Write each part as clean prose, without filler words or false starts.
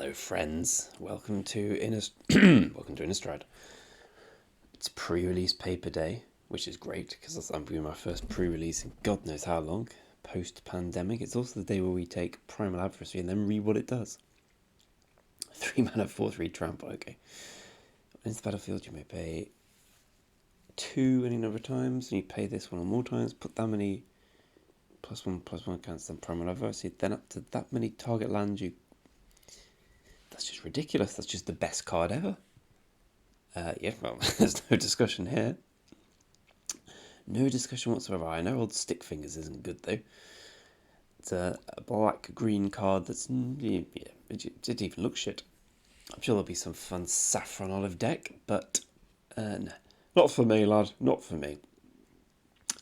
Hello, friends. Welcome to welcome to Innistrad. It's pre-release paper day, which is great because I'm doing my first pre-release in God knows how long. Post-pandemic, it's also the day where we take Primal Adversary and then read what it does. 3 mana, 4/3 trample. Okay. In the battlefield, you may pay 2 any number of times, and you pay this one or more times. Put that many +1/+1 counts on Primal Adversary. Then up to that many target lands you. That's just ridiculous. That's just the best card ever. Yeah, well, there's no discussion here. No discussion whatsoever. I know old Stick Fingers isn't good, though. It's a black-green card that's... yeah, it even looks shit. I'm sure there'll be some fun Saffron Olive deck, but no. Not for me, lad. Not for me.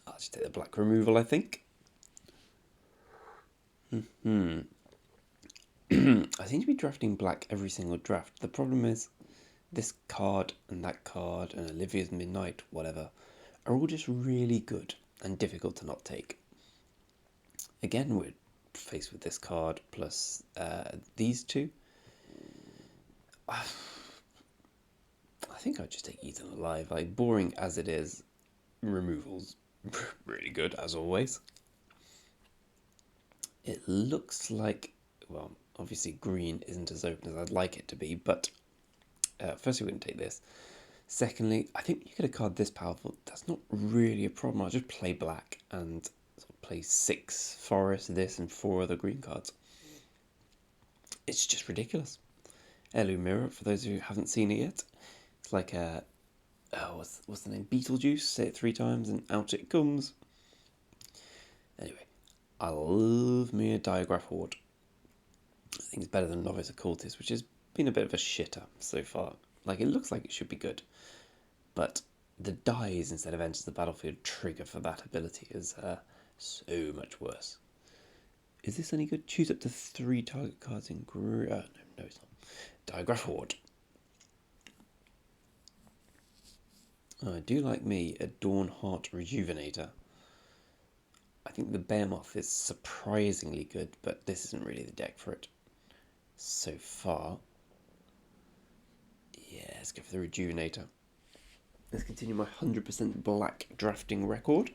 I'll just take the black removal, I think. I seem to be drafting black every single draft. The problem is this card and Olivia's Midnight, whatever, are all just really good and difficult to not take. Again, we're faced with this card plus these two. I think I'd just take Eat Them Alive. Like, boring as it is, removal's really good, as always. It looks like, well, obviously green isn't as open as I'd like it to be, but firstly, we're going to take this. Secondly, I think you get a card this powerful. That's not really a problem. I'll just play black and sort of play 6 forest, this, and 4 other green cards. It's just ridiculous. Heirloom Mirror, for those who haven't seen it yet, it's like a... oh, what's the name? Beetlejuice. Say it 3 times and out it comes. Anyway, I love me a Diagraph Horde. I think it's better than Novice Occultist, which has been a bit of a shitter so far. Like, it looks like it should be good, but the dies instead of enters the battlefield trigger for that ability is so much worse. Is this any good? Choose up to 3 target cards in group. No, it's not. Diagraph Horde. I do like me a Dawnheart Rejuvenator. I think the Behemoth is surprisingly good, but this isn't really the deck for it so far. Yeah, let's go for the Rejuvenator. Let's continue my 100% black drafting record.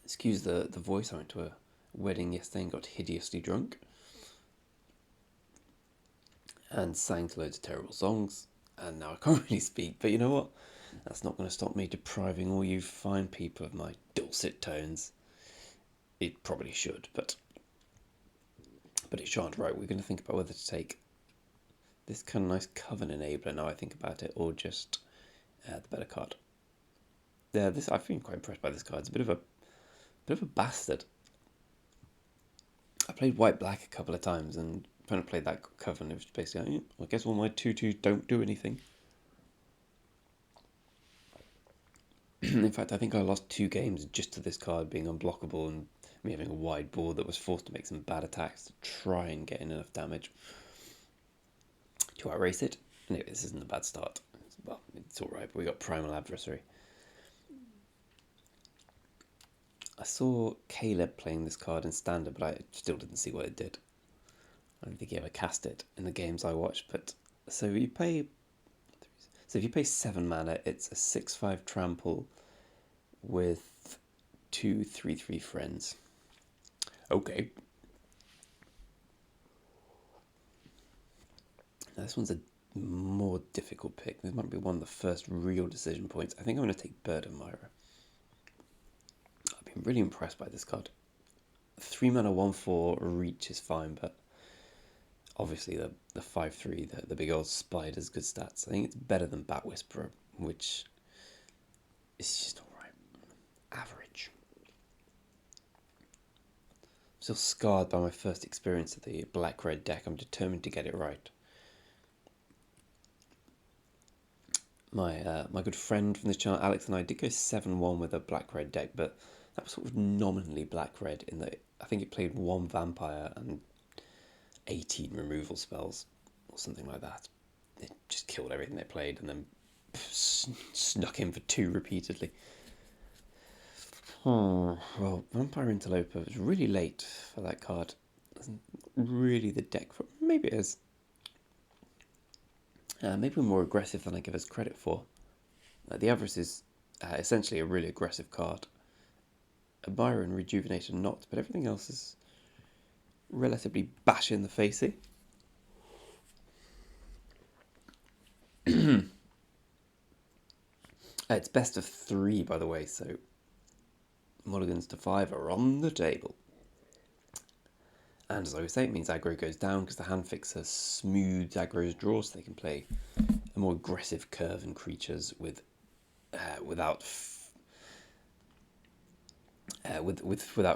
Excuse the voice, I went to a wedding yesterday and got hideously drunk. And sang loads of terrible songs. And now I can't really speak, but you know what? That's not going to stop me depriving all you fine people of my dulcet tones. It probably should, but it shan't. Right, we're going to think about whether to take this kind of nice Coven Enabler now I think about it, or just the better card. Yeah, I've been quite impressed by this card. It's a bit of a bastard. I played white-black a couple of times, and when I played that Coven, it was basically, I guess all my 2/2s don't do anything. In fact, I think I lost 2 games just to this card being unblockable and me having a wide board that was forced to make some bad attacks to try and get in enough damage to outrace it. Anyway, this isn't a bad start. Well, it's alright, but we got Primal Adversary. I saw Caleb playing this card in Standard, but I still didn't see what it did. I don't think he ever cast it in the games I watched, but... So if you pay 7 mana, it's a 6/5 trample with 2 3/3 friends. Okay. Now this one's a more difficult pick. This might be one of the first real decision points. I think I'm going to take Bird of Myra. I've been really impressed by this card. 3 mana 1/4 reach is fine, but obviously the 5/3, the big old spider's good stats. I think it's better than Bat Whisperer, which is just alright. Average. I'm still scarred by my first experience of the black-red deck. I'm determined to get it right. My good friend from this channel, Alex, and I did go 7-1 with a black-red deck, but that was sort of nominally black-red in that I think it played 1 vampire and 18 removal spells or something like that. It just killed everything they played and then snuck in for 2 repeatedly. Well, Vampire Interloper was really late for that card. Isn't really the deck for. Maybe it is. Maybe we're more aggressive than I give us credit for. The Avarice is essentially a really aggressive card. Admire and Rejuvenate are not, but everything else is relatively bash in the facey. It's best of 3, by the way, so mulligans to 5 are on the table. And as I was saying, it means aggro goes down because the hand fixer smooths aggro's draw, so they can play a more aggressive curve and creatures without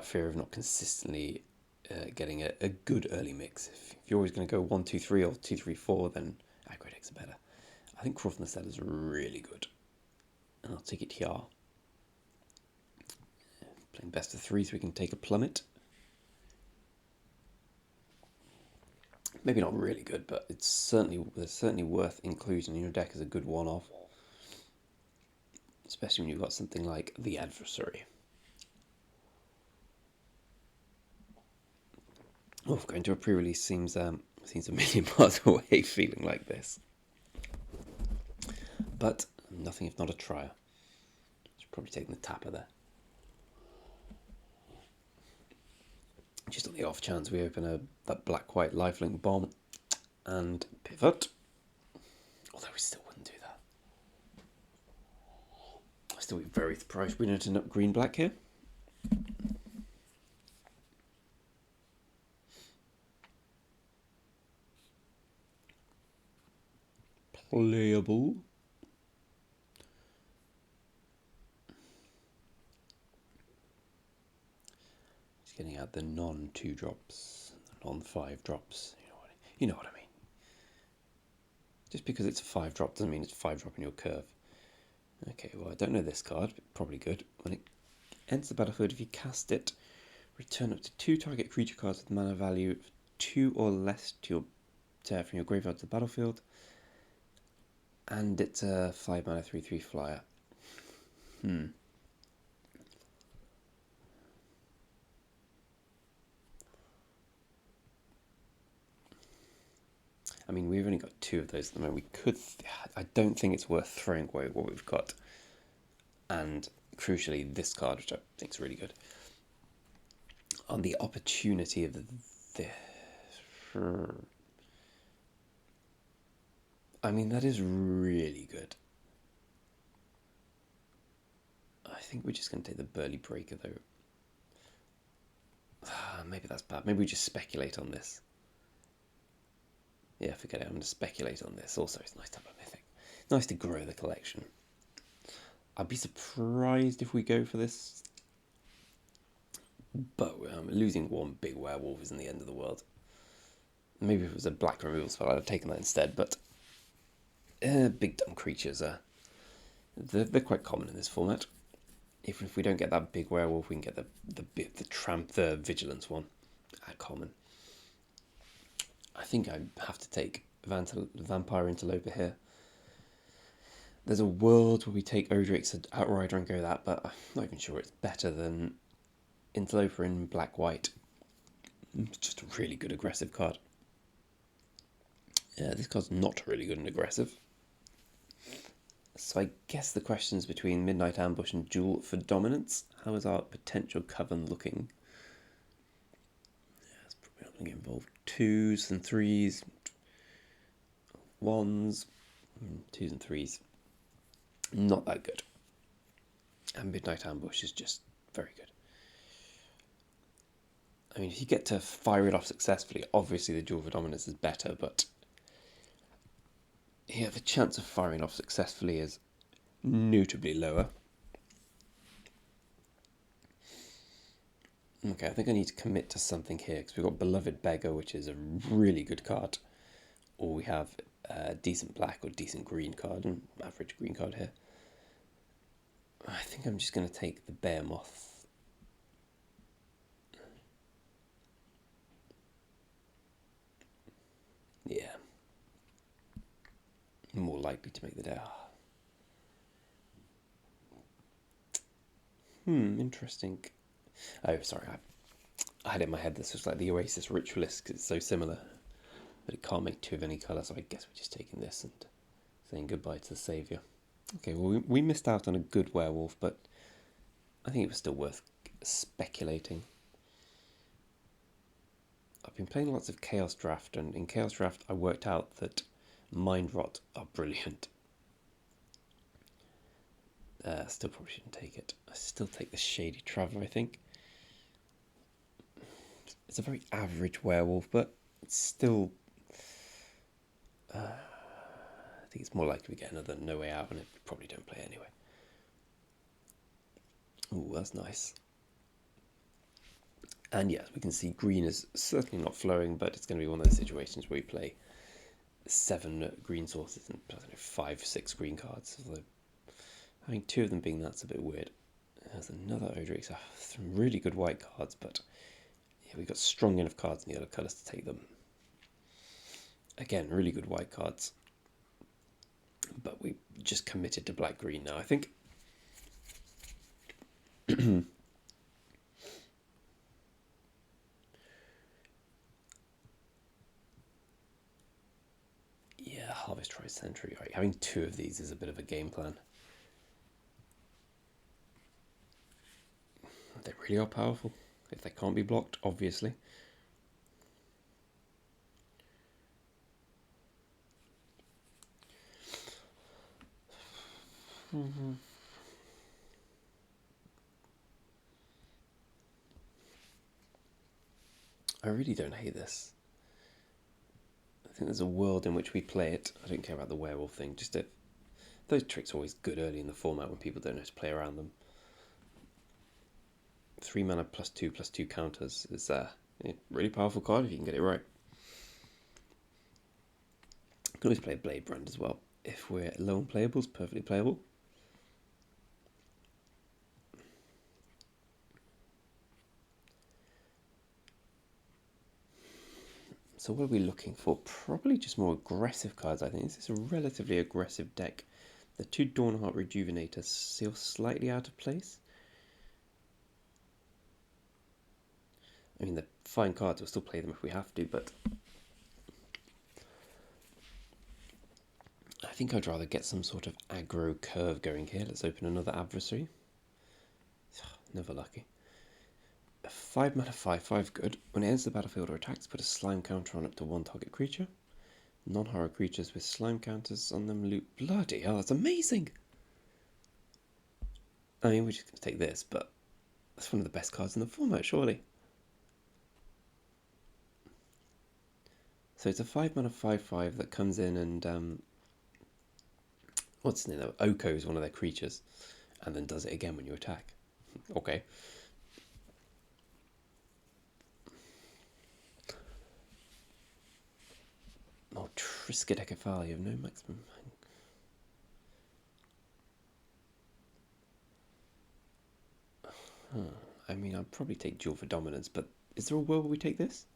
fear of not consistently getting a good early mix. If you're always going to go 1-2-3 or 2-3-4, then aggro decks are better. I think Crawl from the Cellar is really good, and I'll take it here. Playing best of 3 so we can take a plummet. Maybe not really good, but it's certainly worth including in your deck as a good one-off. Especially when you've got something like the Adversary. Oh, going to a pre-release seems a million miles away feeling like this. But nothing if not a trier. Should probably take the tapper there. Just on the off chance we open that black-white lifelink bomb and pivot. Although we still wouldn't do that. I'd still be very surprised we don't end up green-black here. Playable. Just getting out the non-2 drops, the non-5 drops. You know what I mean. Just because it's a 5 drop doesn't mean it's a 5 drop in your curve. Okay, well I don't know this card, but probably good. When it enters the battlefield, if you cast it, return up to 2 target creature cards with mana value of 2 or less to from your graveyard to the battlefield. And it's a 5 mana 3/3 flyer. I mean, we've only got 2 of those at the moment. We could. I don't think it's worth throwing away what we've got. And crucially, this card, which I think is really good. On the opportunity of the. I mean, that is really good. I think we're just going to take the Burly Breaker, though. Maybe that's bad. Maybe we just speculate on this. Yeah, forget it. I'm going to speculate on this. Also, it's nice to have a mythic. Nice to grow the collection. I'd be surprised if we go for this. But losing one big werewolf isn't the end of the world. Maybe if it was a black removal spell, I'd have taken that instead. But big dumb creatures are they're quite common in this format. Even if we don't get that big werewolf, we can get the vigilance one. Common. I think I have to take Vampire Interloper here. There's a world where we take Odric's Outrider and go that, but I'm not even sure it's better than Interloper in black-white. It's just a really good aggressive card. This card's not really good and aggressive. So I guess the question's between Midnight Ambush and Duel for dominance. How is our potential coven looking? It's probably not going to get involved. 2s and 3s. 1s. 2s and 3s. Not that good. And Midnight Ambush is just very good. I mean, if you get to fire it off successfully, obviously the Duel for dominance is better, but yeah, the chance of firing off successfully is notably lower. Okay, I think I need to commit to something here, because we've got Beloved Beggar, which is a really good card, or we have a decent black or decent green card, and average green card here. I think I'm just going to take the Behemoth. Yeah. More likely to make the day. Interesting. Oh, sorry, I had it in my head this was like the Oasis Ritualist because it's so similar. But it can't make two of any colour, so I guess we're just taking this and saying goodbye to the saviour. Okay, well, we missed out on a good werewolf, but I think it was still worth speculating. I've been playing lots of Chaos Draft, and in Chaos Draft I worked out that Mind Rot are brilliant. Still probably shouldn't take it. I still take the Shady Traveller, I think. It's a very average werewolf, but it's still... I think it's more likely we get another No Way Out, and we probably don't play anyway. Ooh, that's nice. And yes, we can see green is certainly not flowing, but it's going to be one of those situations where we play 7 green sources and I don't know, 5, 6 green cards. So having 2 of them being that's a bit weird. There's another Odrix. Some really good white cards, but yeah, we've got strong enough cards in the other colours to take them. Again, really good white cards. But we just committed to black-green now, I think. Yeah, Harvest Tri-Century. Right, having 2 of these is a bit of a game plan. They really are powerful. If they can't be blocked, obviously. I really don't hate this. I think there's a world in which we play it. I don't care about the werewolf thing. Just if those tricks are always good early in the format when people don't know how to play around them. 3 mana +2/+2 counters is a really powerful card if you can get it right. You can always play Blade Brand as well. If we're low on playables, perfectly playable. So what are we looking for? Probably just more aggressive cards, I think. This is a relatively aggressive deck. The 2 Dawnheart Rejuvenators feel slightly out of place. I mean, they're fine cards, we'll still play them if we have to, but I think I'd rather get some sort of aggro curve going here. Let's open another adversary. Never lucky. A 5 mana 5/5 good. When it enters the battlefield or attacks, put a slime counter on up to 1 target creature. Non-horror creatures with slime counters on them loot. Bloody hell, that's amazing! I mean, we're just going to take this, but that's one of the best cards in the format, surely. So it's a 5 mana 5/5 that comes in and what's his name? Oko is one of their creatures, and then does it again when you attack. Okay. Oh, Triskaidekaphale, you have no maximum. I mean, I'd probably take Duel for Dominance, but is there a world where we take this?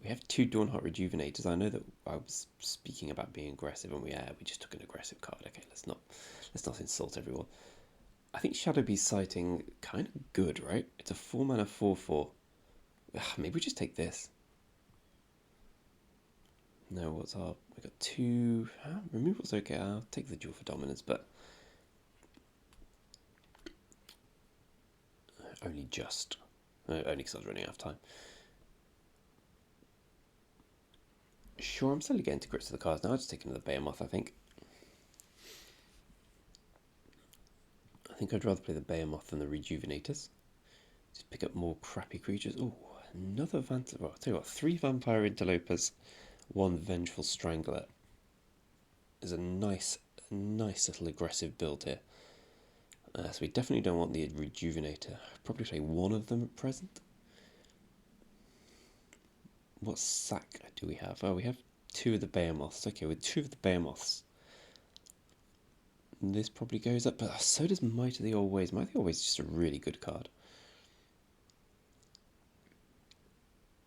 We have 2 Dawnheart Rejuvenators. I know that I was speaking about being aggressive, and we just took an aggressive card. Okay, let's not insult everyone. I think Shadowbeast Sighting kind of good, right? It's a 4 mana 4/4. Maybe we just take this. No, what's our... We got 2... removal's okay. I'll take the Duel for Dominance, but only just. Only because I was running out of time. Sure, I'm slowly getting to grips with the cards now. I'll just take another Behemoth, I think. I think I'd rather play the Behemoth than the Rejuvenators. Just pick up more crappy creatures. Oh, another Vampire... Well, I'll tell you what, 3 Vampire Interlopers, 1 Vengeful Strangler. Is a nice little aggressive build here. So we definitely don't want the Rejuvenator. I'd probably play 1 of them at present. What sack do we have? Oh, we have 2 of the Behemoths. Okay, with 2 of the Behemoths, this probably goes up, but so does Might of the Old Ways. Might of the Old Ways is just a really good card.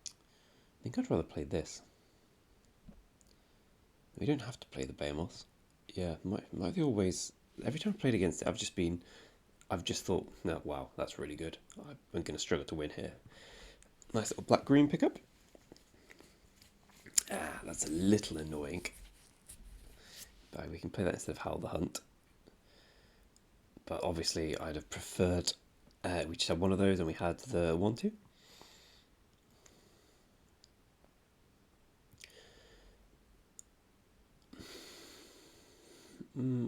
I think I'd rather play this. We don't have to play the Behemoths. Yeah, Might of the Old Ways, every time I've played against it, I've just been I've just thought, no, wow, that's really good. I'm going to struggle to win here. Nice little black-green pickup. Ah, that's a little annoying. But we can play that instead of Howl the Hunt. But obviously, I'd have preferred we just had one of those and we had the 1-2.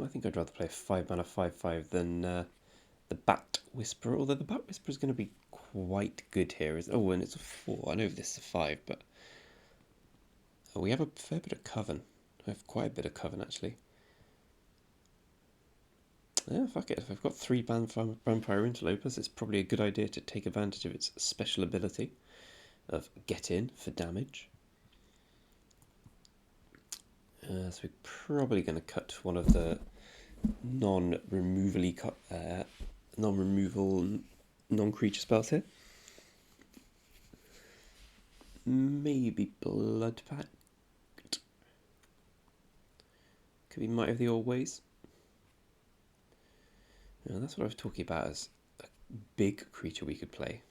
I think I'd rather play a 5-mana 5/5 than the Bat Whisperer, although the Bat Whisperer is going to be quite good here. Oh, and it's a 4. I know this is a 5, but we have a fair bit of Coven. We have quite a bit of Coven, actually. Yeah, fuck it. If I've got 3 Vampire Interlopers, it's probably a good idea to take advantage of its special ability of Get In for damage. So we're probably going to cut one of the non-removal, non-creature spells here. Maybe Blood Pact. Could be Might of the Old Ways. Yeah, that's what I was talking about as a big creature we could play.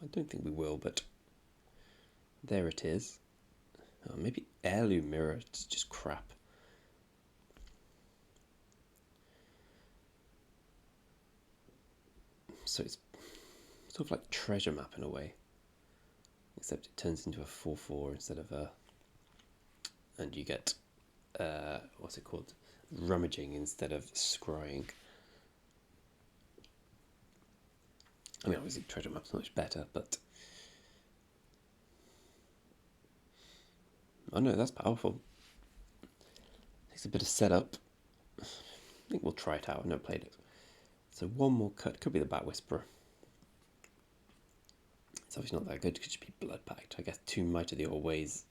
I don't think we will, but there it is. Oh, maybe Heirloom Mirror. It's just crap. So it's sort of like Treasure Map in a way, except it turns into a 4/4 instead of a, and you get what's it called, Rummaging instead of Scrying. I mean, obviously Treasure Map's much better, but oh no, that's powerful. Takes a bit of setup. I think we'll try it out. I've never played it. So one more cut. Could be the Bat Whisperer. It's obviously not that good. It could just be Blood Pact. I guess 2 Might of the Old Ways.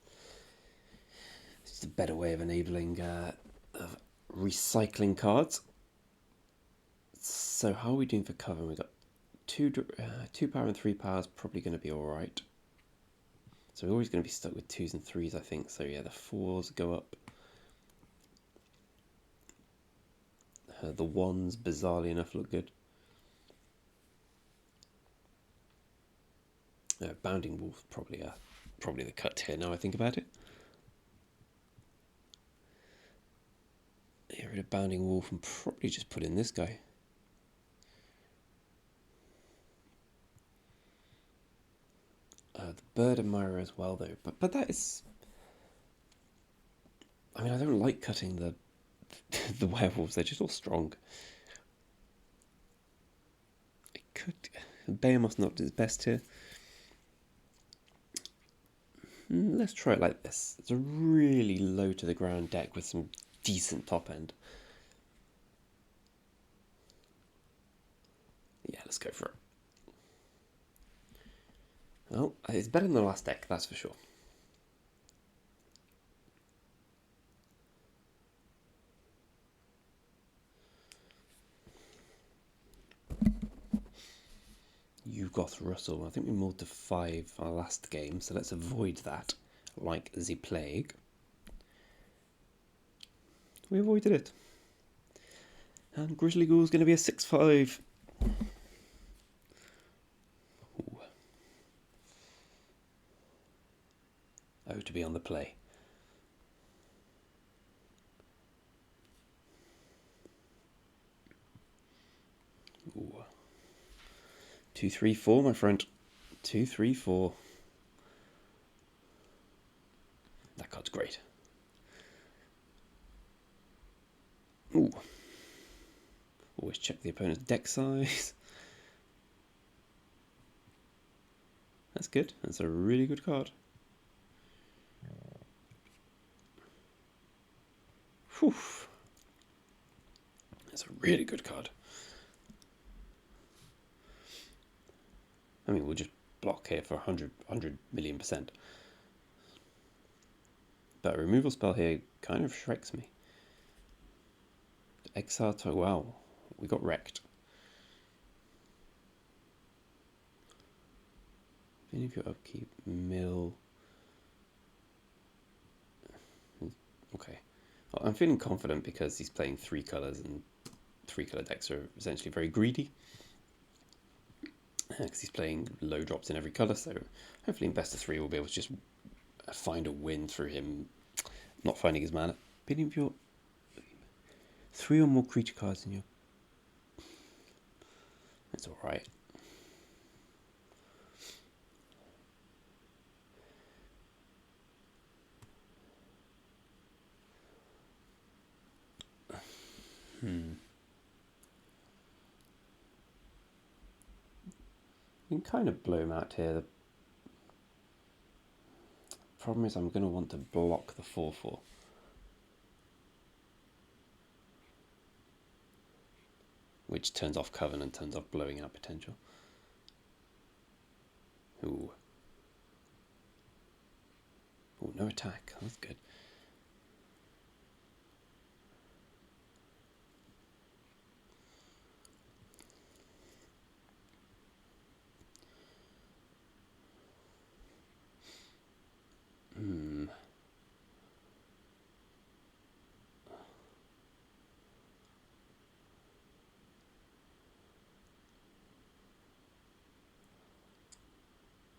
It's just a better way of enabling of recycling cards. So how are we doing for cover? We've got 2 power and 3 power is probably going to be alright. So we're always going to be stuck with 2s and 3s, I think. So yeah, the 4s go up. The 1s, bizarrely enough, look good. Bounding Wolf probably the cut here. Now I think about it. Get rid of Bounding Wolf and probably just put in this guy. The Bird Admirer as well, though. But that is. I mean, I don't like cutting the the werewolves. They're just all strong. It could. Behemoth's not his best here. Let's try it like this. It's a really low to the ground deck with some decent top end. Yeah, let's go for it. Well, it's better than the last deck, that's for sure. Yugoth Russell. I think we moved to 5 our last game, so let's avoid that, like the plague. We avoided it. And Grizzly Ghoul's going to be a 6/5. Ooh. Oh, to be on the play. Ooh. 2, 3, 4, my friend. 2, 3, 4. That card's great. Ooh. Always check the opponent's deck size. That's good. That's a really good card. Whew. That's a really good card. I mean, we'll just block here for 100 million%. But a removal spell here kind of shreks me. Exile to, wow, we got wrecked. Any of your upkeep, mill. Okay. I'm feeling confident because he's playing 3 colours, and 3 colour decks are essentially very greedy. Because he's playing low drops in every colour, so hopefully in best of 3 we'll be able to just find a win through him not finding his mana. Beginning of your 3 or more creature cards in your... It's alright. You can kind of blow him out here. The problem is I'm going to want to block the 4/4. Which turns off Covenant, turns off blowing out potential. Ooh. Ooh, no attack. That's good.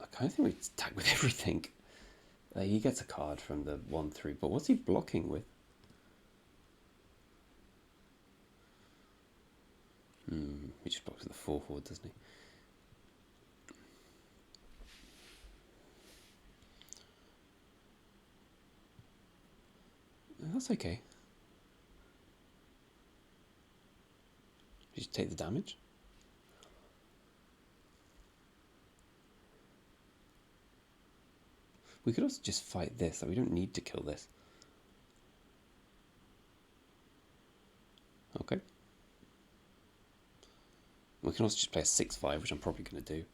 I kind of think we attack with everything. He gets a card from the 1/3, but what's he blocking with? He just blocks with the 4/4, doesn't he? That's okay. Did you take the damage? We could also just fight this. We don't need to kill this. Okay. We can also just play a 6/5, which I'm probably going to do.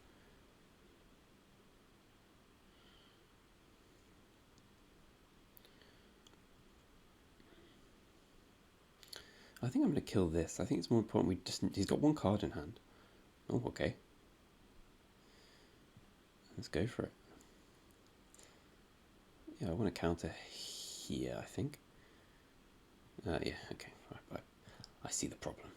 I think I'm going to kill this. I think it's more important he's got 1 card in hand. Oh, okay. Let's go for it. Yeah, I want to counter here, I think. Yeah, okay. I see the problem.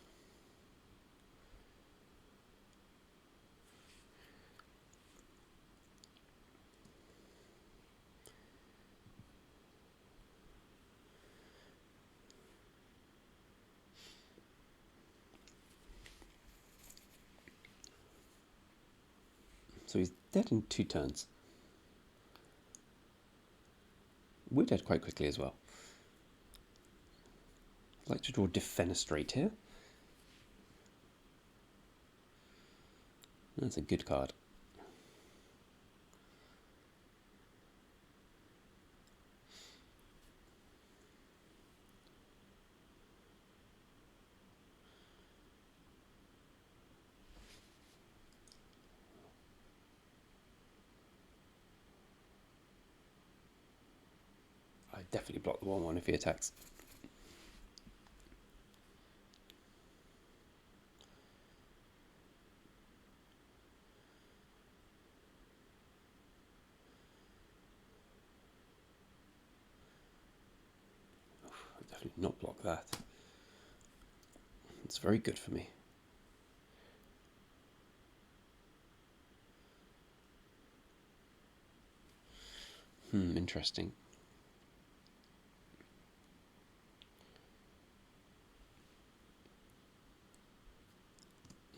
So he's dead in 2 turns. We're dead quite quickly as well. I'd like to draw Defenestrate here. That's a good card. I definitely block the 1/1 if he attacks. Definitely not block that. It's very good for me. Interesting.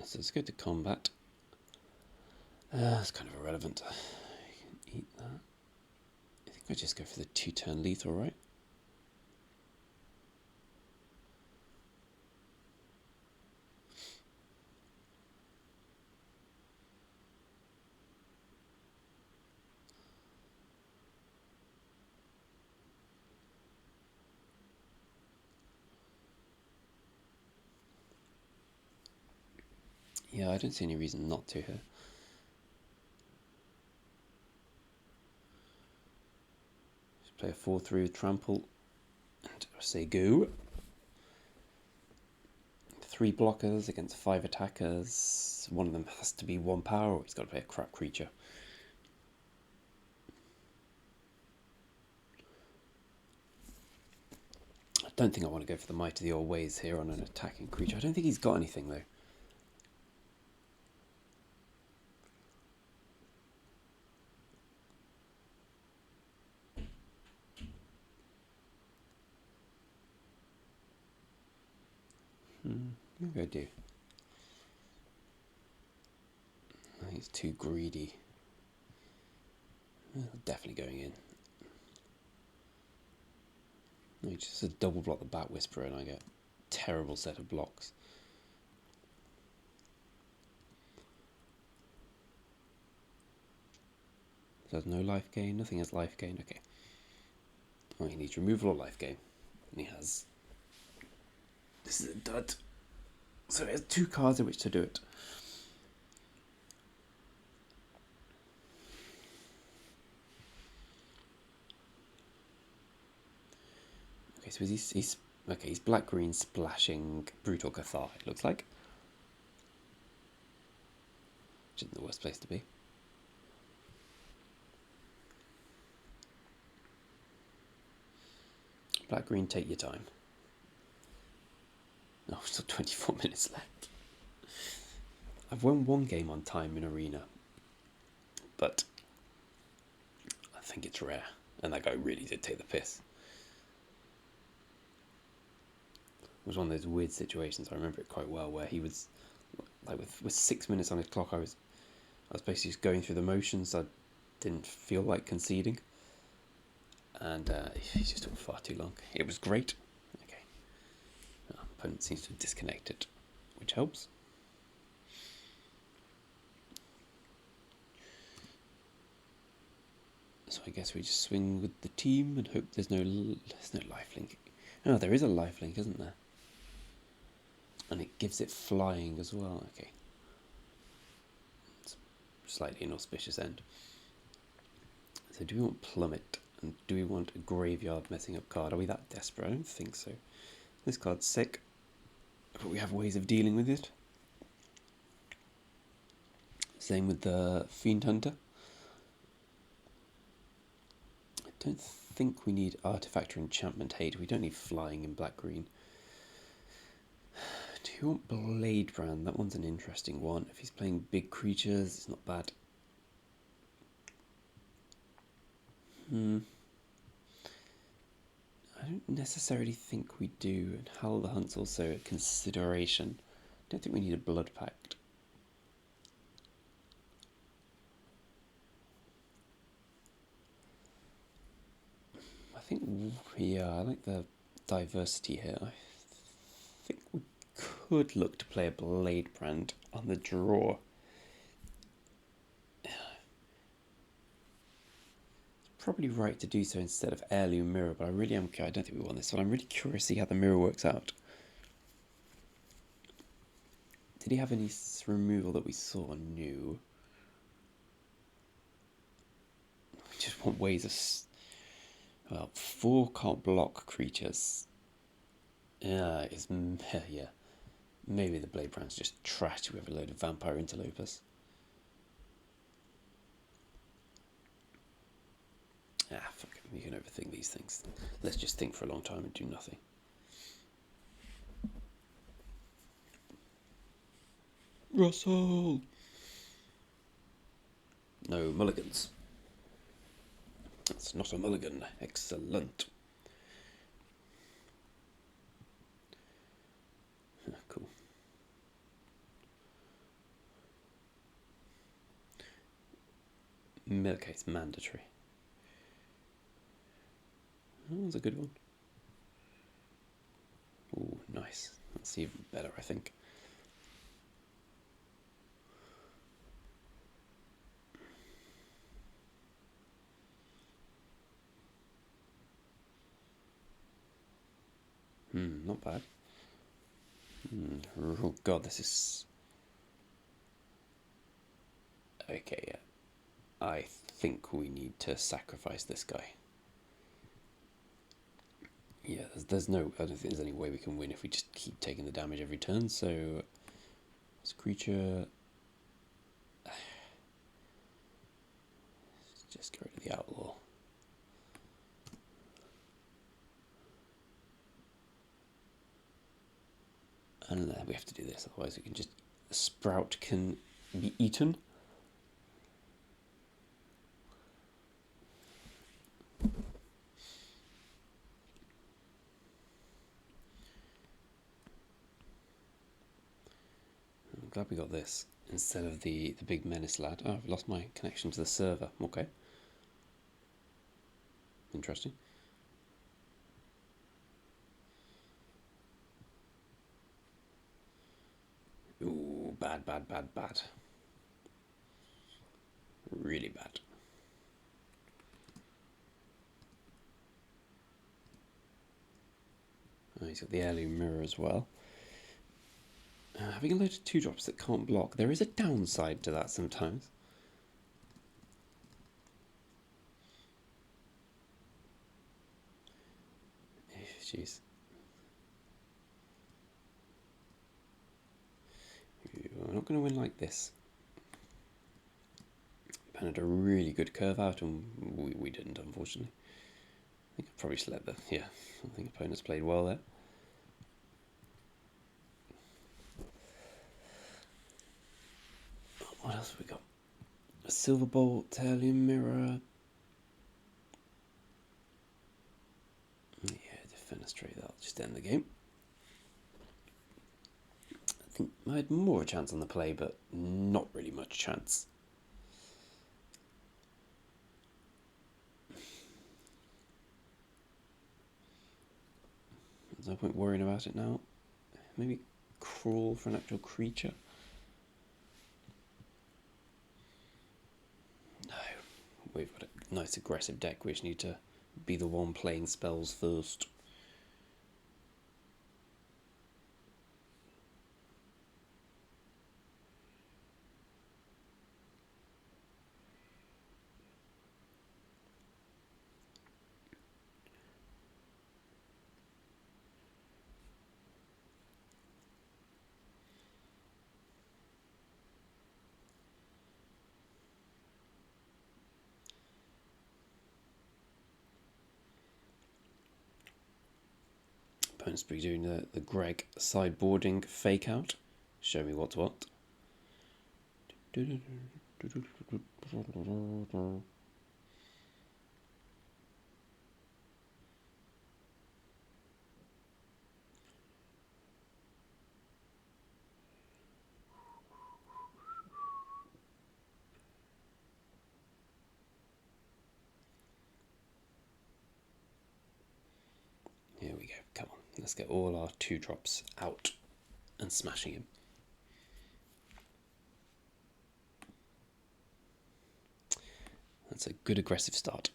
So let's go to combat. It's kind of irrelevant. You can eat that. I think I just go for the 2-turn lethal, right? Yeah, I don't see any reason not to here. Just play a 4/3 with trample and say go. 3 blockers against 5 attackers. One of them has to be 1 power, or he's got to play a crap creature. don't think I want to go for the Might of the Old Ways here on an attacking creature. I don't think he's got anything, though. Maybe I do. I think it's too greedy. Definitely going in. No, just a double block the Bat Whisperer and I get a terrible set of blocks. So there's no life gain, nothing has life gain, okay. Oh, he needs removal or life gain. And he has... This is a dud. So he has 2 cards in which to do it. Okay, so he's black-green splashing Brutal Cathar, it looks like. Which isn't the worst place to be. Black-green, take your time. Oh, still 24 minutes left. I've won 1 game on time in Arena. But I think it's rare. And that guy really did take the piss. It was one of those weird situations, I remember it quite well, where he was, like with 6 minutes on his clock, I was basically just going through the motions. I didn't feel like conceding. And he just took far too long. It was great. Okay. Opponent seems to have disconnected, which helps. So I guess we just swing with the team and hope there's no lifelink. Oh, there is a lifelink, isn't there? And it gives it flying as well. Okay. It's slightly inauspicious end. So do we want Plummet? And do we want a graveyard messing up card? Are we that desperate? I don't think so. This card's sick. But we have ways of dealing with it. Same with the Fiend Hunter. I don't think we need Artifact or Enchantment Hate. We don't need flying in black-green. Do you want Blade Brand? That one's an interesting one. If he's playing big creatures, it's not bad. I don't necessarily think we do. And Howl the Hunt's also a consideration. I don't think we need a Blood Pact. I think, yeah, I like the diversity here. I think we could look to play a Blade Brand on the draw. Probably right to do so instead of Heirloom Mirror, but I really am. I don't think we want this one. I'm really curious to see how the mirror works out. Did he have any removal that we saw new? We just want ways of. Well, 4 can't block creatures. Yeah, maybe the Blade Brand's just trash. We have a load of Vampire Interlopers. Fuck it. You can overthink these things. Let's just think for a long time and do nothing. Russell! No mulligans. That's not a mulligan. Excellent. Cool. Okay, it's mandatory. That was a good one. Ooh, nice. That's even better, I think. Not bad. Oh god, this is... Okay, yeah. I think we need to sacrifice this guy. Yeah, there's no... I don't think there's any way we can win if we just keep taking the damage every turn, so... This creature... Let's just get rid of the Outlaw. we have to do this, otherwise we can just... Sprout can be eaten. I'm glad we got this instead of the big menace lad. Oh, I've lost my connection to the server. Okay. Interesting. Ooh, bad, bad, bad, bad. Really bad. Oh, he's got the heirloom mirror as well. Having a load of 2-drops that can't block, there is a downside to that sometimes. Jeez. We're not going to win like this. Ben had a really good curve out, and we didn't, unfortunately. I think I probably just let the... Yeah, I think opponents played well there. What else have we got? A silver bolt, heirloom mirror. Yeah, defenestrate, that'll just end the game. I think I had more chance on the play, but not really much chance. There's no point worrying about it now. Maybe crawl for an actual creature. No, we've got a nice aggressive deck. We just need to be the one playing spells first. Opponents be doing the Greg sideboarding fake out. Show me what's what. Here we go, come on, let's get all our 2-drops out and smashing him. That's a good aggressive start.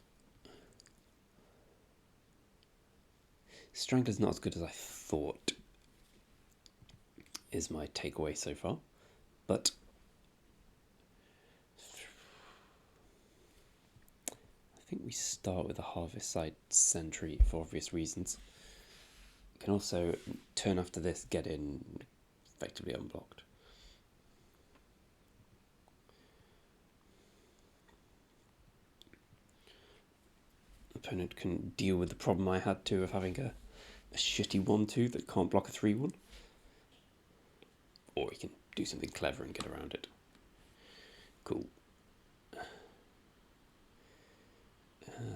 Strangler's not as good as I thought, is my takeaway so far, but I think we start with a Harvest Site Sentry for obvious reasons. Can also turn after this, get in effectively unblocked. Opponent can deal with the problem I had to of having a shitty 1-2 that can't block a 3-1. Or he can do something clever and get around it. Cool.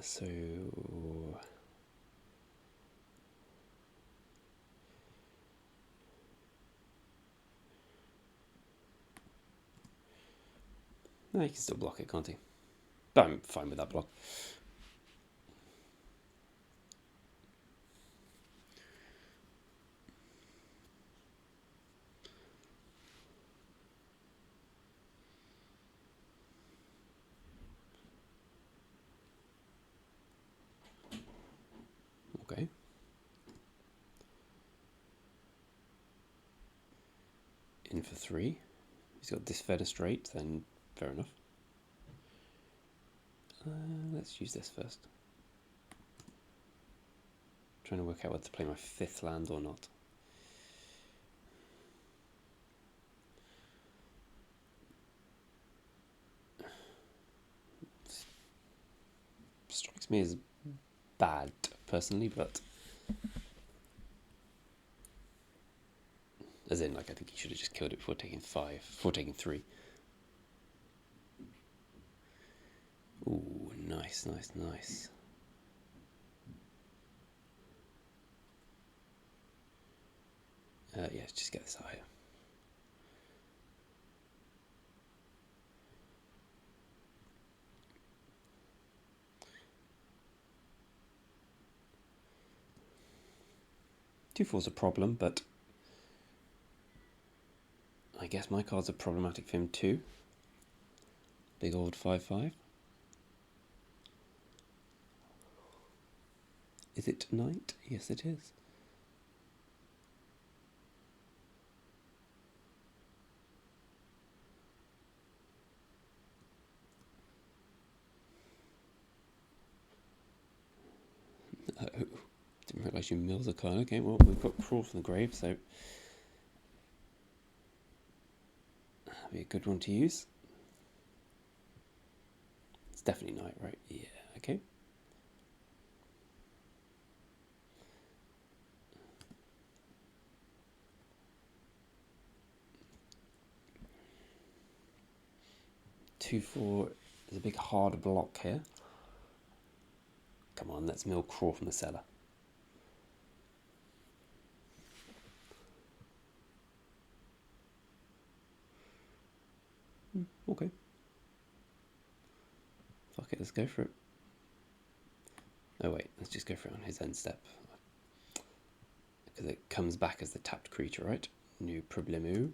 So... No, he can still block it, can't he? But I'm fine with that block. Okay. In for 3. He's got defenestrate, then fair enough. Let's use this first. Trying to work out whether to play my 5th land or not. Strikes me as bad personally, but as in like should have just killed it before taking 5, before taking 3. Ooh, nice, nice, nice. Yeah, let's just get this out here. Two four's a problem, but I guess my cards are problematic for him too. Big old 5/5. Is it knight? Yes, it is. Oh, didn't realise you milled a card. Okay, well, we've got Crawl from the grave, so that'll be a good one to use. It's definitely knight, right? Yeah, okay. Two, 4 is a big hard block here. Come on, let's mill Crawl from the cellar. Okay. Fuck it, let's go for it. Oh wait, let's just go for it on his end step. Because it comes back as the tapped creature, right? No problemo.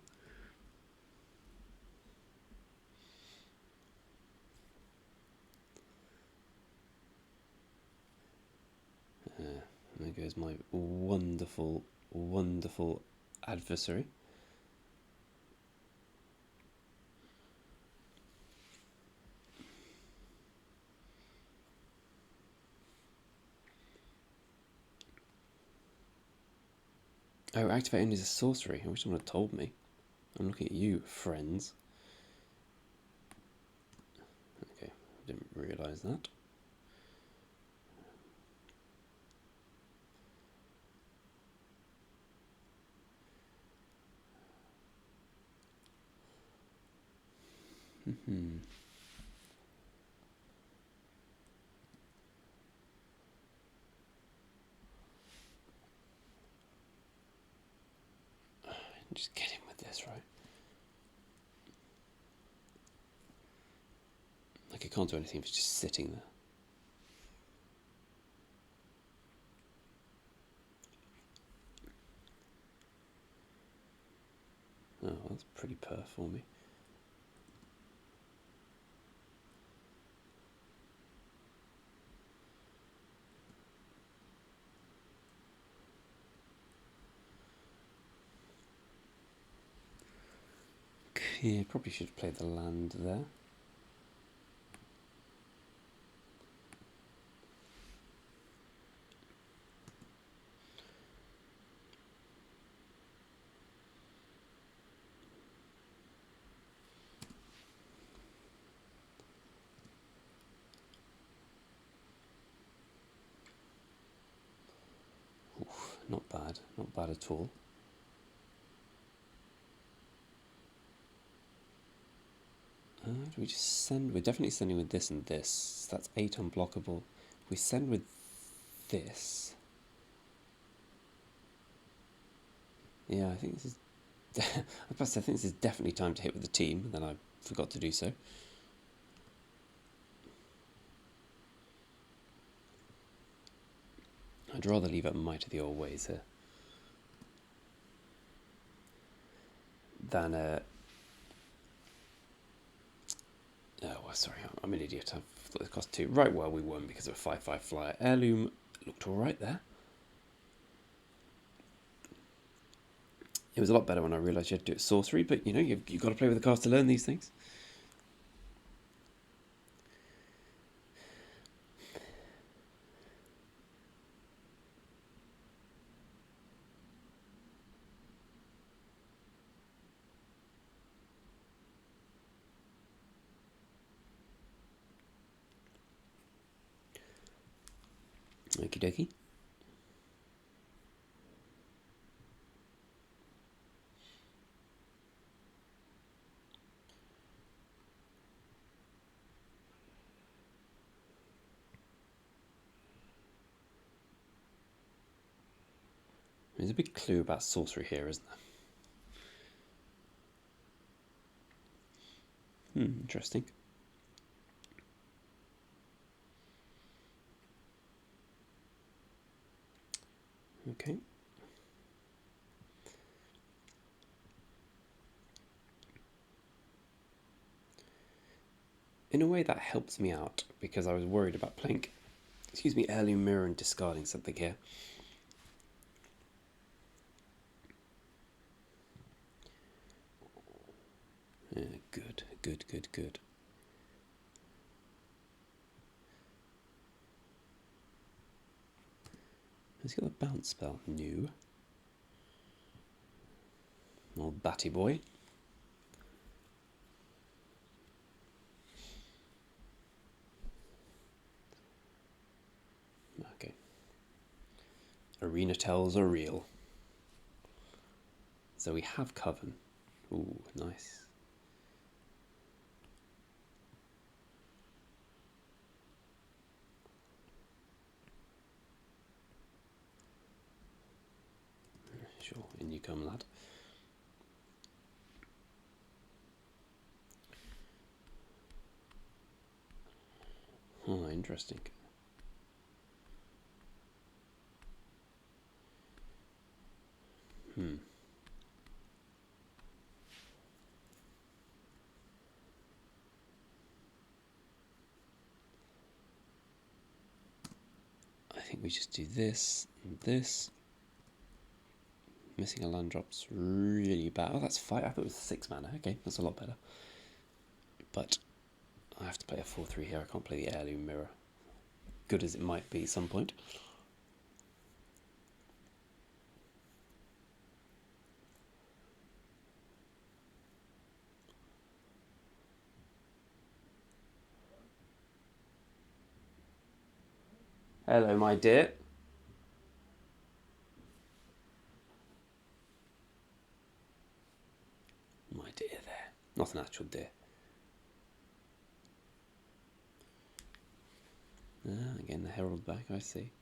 There goes my wonderful, wonderful adversary. Oh, activating is a sorcery. I wish someone had told me. I'm looking at you, friends. Okay, didn't realise that. Just get in with this, right? Like, I can't do anything if it's just sitting there. Oh, that's pretty perf for me. Yeah, probably should have played the land there. Oof, not bad at all. Do we just send? We're definitely sending with this and this. That's 8 unblockable. If we send with this. Yeah, I think this is. I think this is definitely time to hit with the team, and then I forgot to do so. I'd rather leave it Might of the Old Ways here than oh, sorry, I'm an idiot. I thought it cost 2. Right, well, we won because of a 5/5 flyer. Heirloom looked alright there. It was a lot better when I realised you had to do it sorcery, but you know, you've got to play with the cards to learn these things. Okie dokie. There's a big clue about sorcery here, isn't there? Interesting. Okay. In a way that helps me out, because I was worried about playing, Heirloom Mirror and discarding something here. Good. He's got a bounce spell. New. Old Batty Boy. Okay. Arena tells are real. So we have Coven. Ooh, nice. Sure, in you come, lad. Oh, interesting. I think we just do this and this. Missing a land drop's really bad. Oh, that's 5. I thought it was 6 mana. Okay, that's a lot better. But I have to play a 4/3 here. I can't play the Heirloom Mirror. Good as it might be at some point. Hello, my dear. My dear there. Not an actual deer. Again, the Herald back, I see.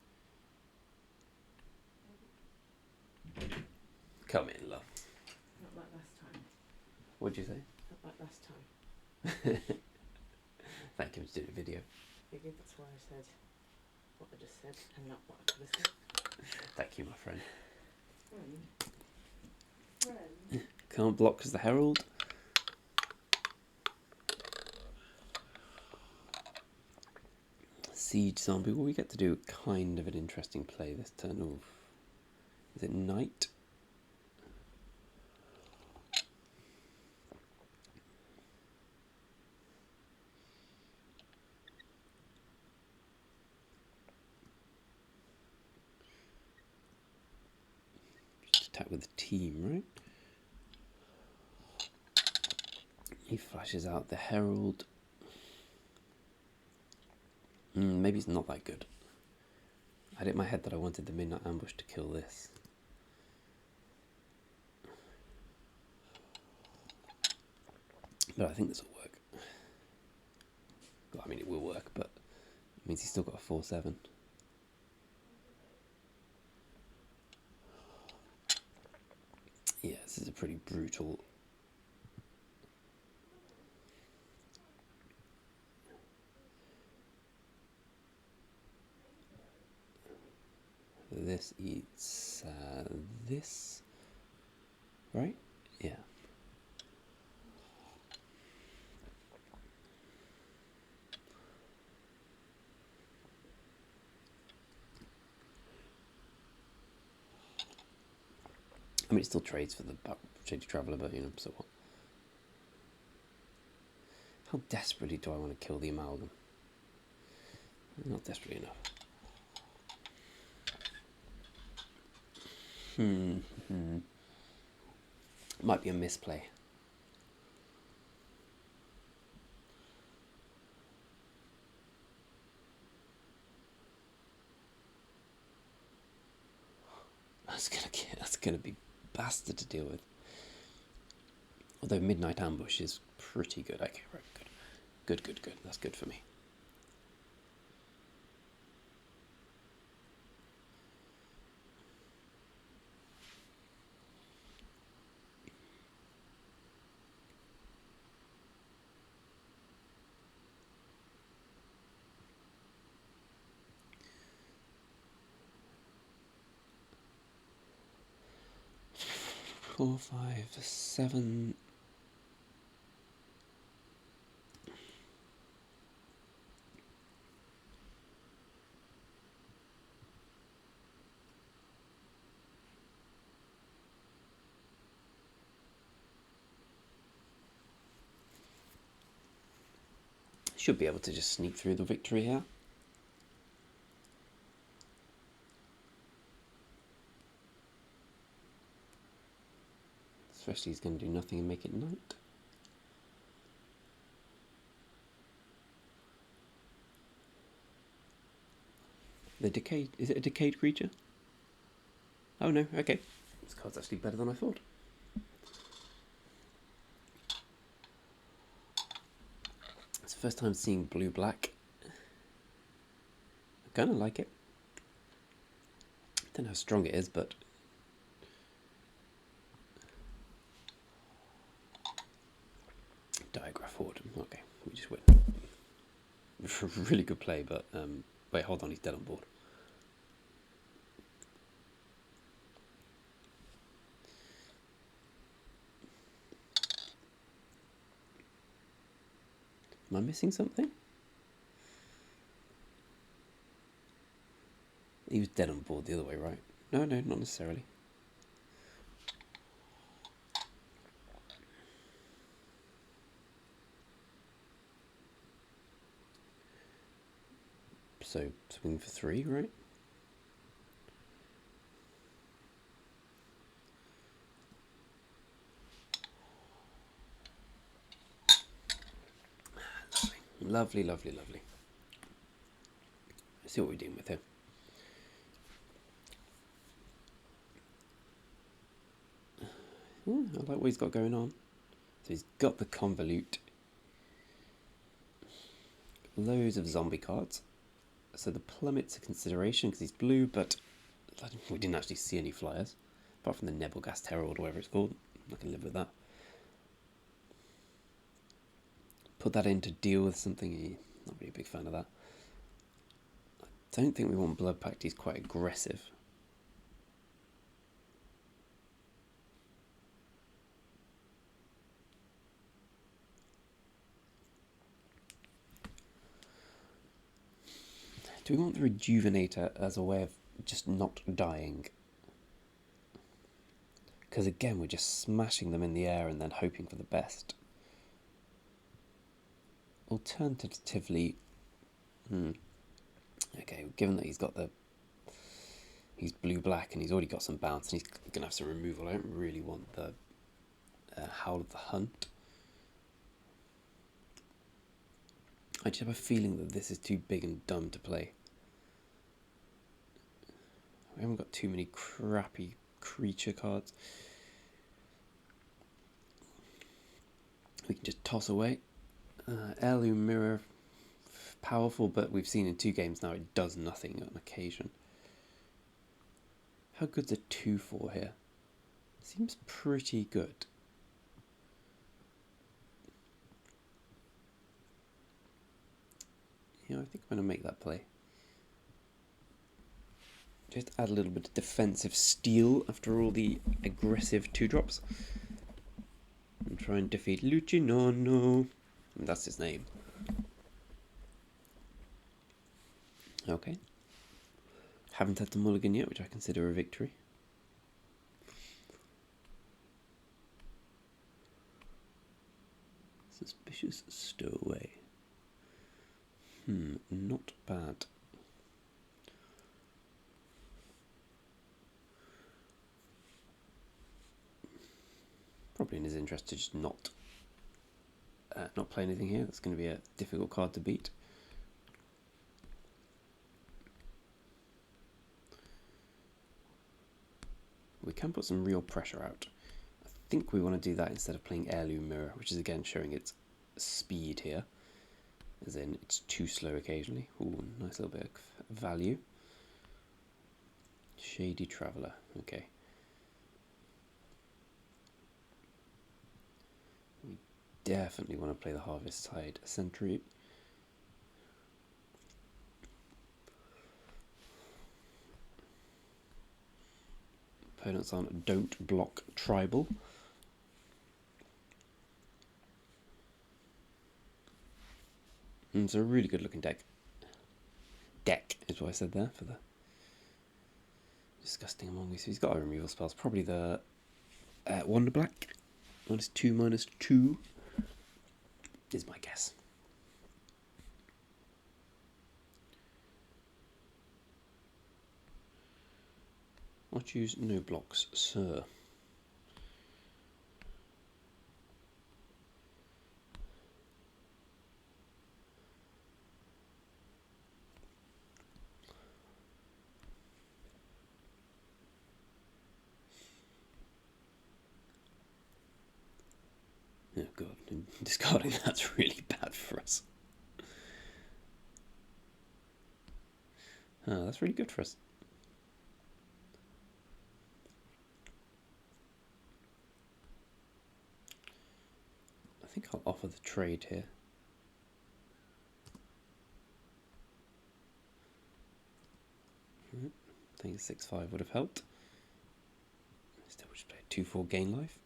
Come in, love. Not like last time. What'd you say? Not like last time. Thank you for doing a video. Figured that's why I said what I just said and not what I could have said. Thank you, my friend. Friend. Can't block because the Herald. Siege Zombie. Well, we get to do kind of an interesting play this turn. Ooh. Is it Knight? Just attack with the team, right? He flashes out the Herald. Maybe it's not that good. I had it in my head that I wanted the Midnight Ambush to kill this. But I think this will work. Well, I mean, it will work, but it means he's still got a 4/7. Yeah, this is a pretty brutal. This eats this, right? Yeah. I mean, it still trades for the Shady Traveller, but, so what? How desperately do I want to kill the Amalgam? Not desperately enough. Might be a misplay. That's gonna be bastard to deal with. Although Midnight Ambush is pretty good. Okay, right, good. Good. That's good for me. 4, 5, 7. Should be able to just sneak through the victory here. Especially he's going to do nothing and make it night. The decayed, is it a decayed creature? Oh no, okay. This card's actually better than I thought. It's the first time seeing blue-black. I kind of like it. I don't know how strong it is, but... Diagraph Horde. Okay, we just win. Really good play, but... wait, hold on, he's dead on board. Am I missing something? He was dead on board the other way, right? No, not necessarily. So, swing for 3, right? Lovely, lovely, lovely. Let's see what we're doing with him. I like what he's got going on. So he's got the Convolute. Loads of zombie cards. So the Plummet's a consideration because he's blue, but we didn't actually see any flyers. Apart from the Nebelgast Herald or whatever it's called. I can live with that. Put that in to deal with something. Not really a big fan of that. I don't think we want Blood Pact. He's quite aggressive. Do we want the Rejuvenator as a way of just not dying? Because again, we're just smashing them in the air and then hoping for the best. Alternatively, okay, given that he's got he's blue-black and he's already got some bounce and he's going to have some removal, I don't really want the Howl of the Hunt. I just have a feeling that this is too big and dumb to play. We haven't got too many crappy creature cards. We can just toss away. Heirloom Mirror, powerful, but we've seen in 2 games now it does nothing on occasion. How good's a 2/4 here? Seems pretty good. Yeah, I think I'm going to make that play. Just add a little bit of defensive steel after all the aggressive 2-drops. And try and defeat Lucignano. That's his name. Okay. Haven't had the mulligan yet, which I consider a victory. Suspicious Stowaway. Not bad. Probably in his interest to just not play anything here. That's going to be a difficult card to beat. We can put some real pressure out. I think we want to do that instead of playing Heirloom Mirror, which is again showing its speed here. As in, it's too slow occasionally. Ooh, nice little bit of value. Shady Traveller, okay. We definitely want to play the Harvest Tide Sentry. opponent's on Don't Block Tribal. And it's a really good looking deck. Deck is what I said there for the disgusting among me. So he's got our removal spells. Probably the Wonder Black. -2/-2 is my guess. I'll choose no blocks, sir. Oh god, discarding that's really bad for us. Oh, that's really good for us. I think I'll offer the trade here. I think 6/5 would have helped. Still just play 2/4 gain life.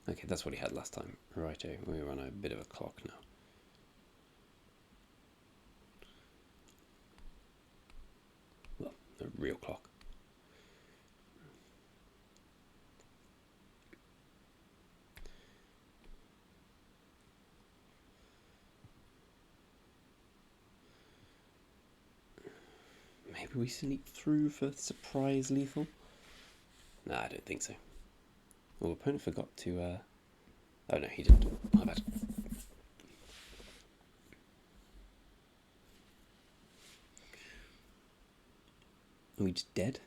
Okay, that's what he had last time. Righto, we're on a bit of a clock now. Well, a real clock. Maybe we sneak through for surprise lethal? Nah, I don't think so. Well, opponent forgot to... Oh no, he didn't. My bad. Are we just dead?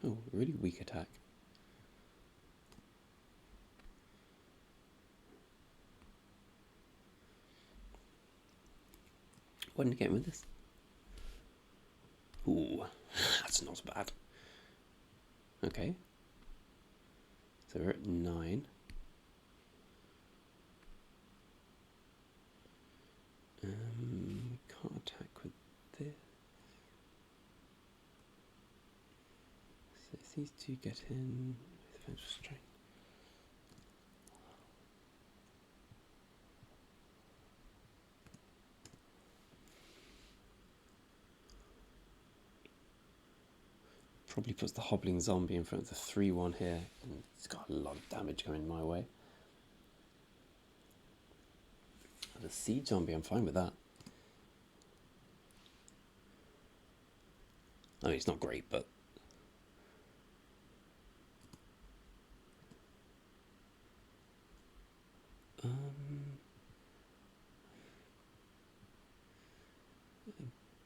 Oh, really weak attack. Why didn't I get him with this? Ooh, that's not bad. Okay. So we're at 9. We can't attack with this. So if these two get in with vengeful strength. Probably puts the hobbling zombie in front of the 3/1 here, and it's got a lot of damage going my way. And the siege zombie, I'm fine with that. I mean, it's not great, but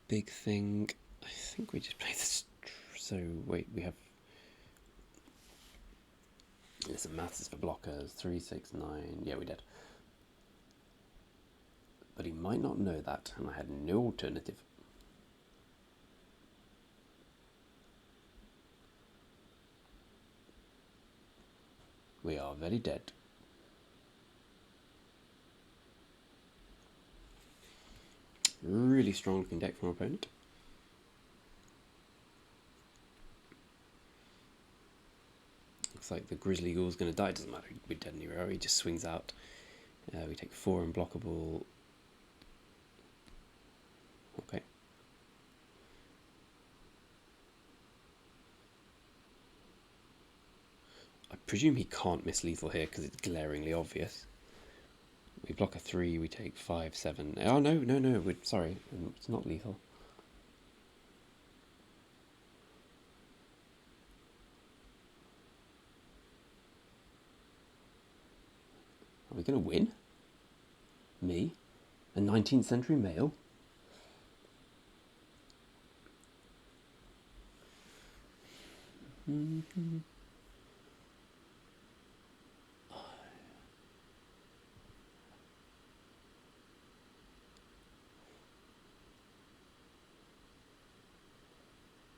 big thing. I think we just play this. So wait, we have. There's some maths for blockers. 3, 6, 9. Yeah, we did. But he might not know that, and I had no alternative. We are very dead. Really strong looking deck from our opponent. Looks like the Grizzly Ghoul's going to die. Doesn't matter, we're dead anywhere. He just swings out. We take 4 unblockable. Okay. I presume he can't miss lethal here because it's glaringly obvious. We block a 3, we take 5, 7. Oh no, we're sorry, it's not lethal. Are we we going to win? Me? A 19th century male? Mm-hmm.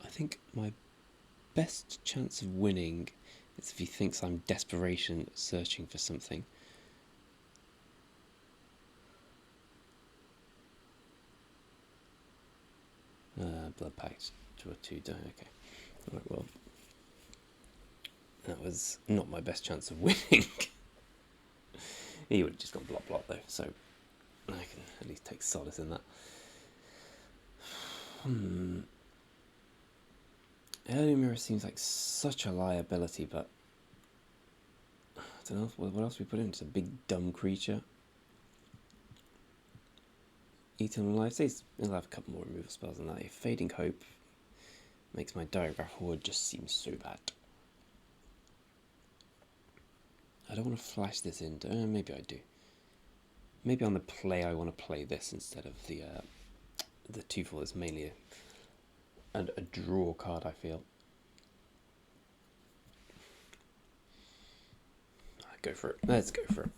I think my best chance of winning is if he thinks I'm desperation searching for something. Blood pact to a 2 die, okay. Alright, well. That was not my best chance of winning. He would have just gone block though, so I can at least take solace in that. Early mirror seems like such a liability, but I don't know what else we put in. It's a big dumb creature. Eternal Life. He'll have a couple more removal spells than that. Fading Hope makes my Diagraph Horde just seem so bad. I don't want to flash this into. Maybe I do. Maybe on the play I want to play this instead of the 2/4. That's mainly a draw card, I feel. Go for it. Let's go for it.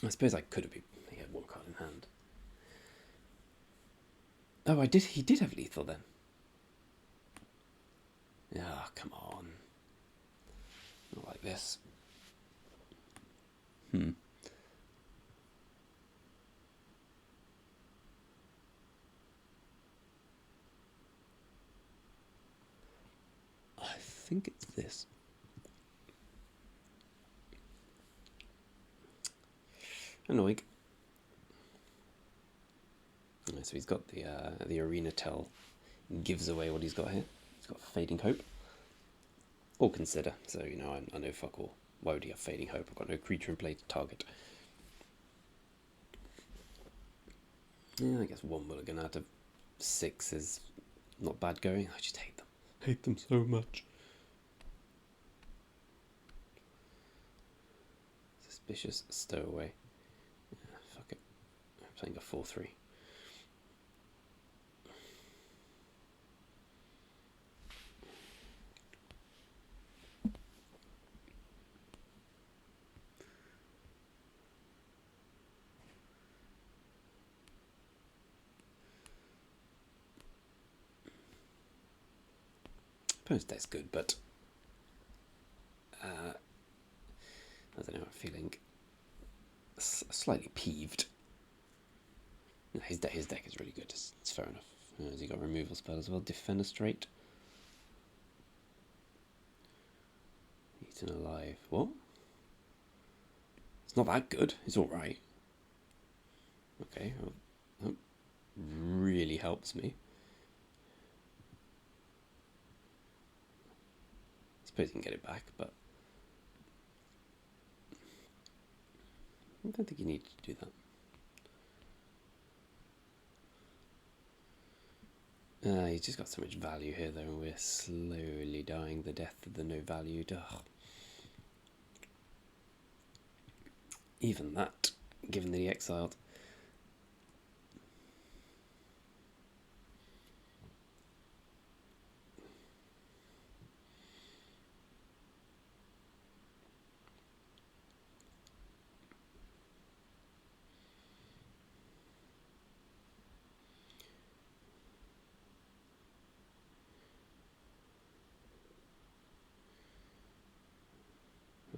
I suppose I could have been. He had one card in hand. Oh, I did. He did have lethal then. Ah, come on. Not like this. I think it's this. Annoying. So he's got the Arena Tell. Gives away what he's got here. He's got Fading Hope. Or Consider. So, you know, I know fuck all. Why would he have Fading Hope? I've got no creature in play to target. Yeah, I guess 1 mulligan out of 6 is not bad going. I just hate them. Hate them so much. Suspicious Stowaway. Yeah, fuck it. I'm playing a 4/3. Opponent's deck's good, but I don't know, I'm feeling slightly peeved. No, his deck is really good, it's fair enough. Has he got removal spell as well? Defenestrate. Eaten Alive. What? It's not that good, it's alright. Okay, well, that really helps me. I suppose you can get it back, but I don't think you need to do that. He's just got so much value here, though, and we're slowly dying the death of the no value. Ugh. Even that, given that he exiled.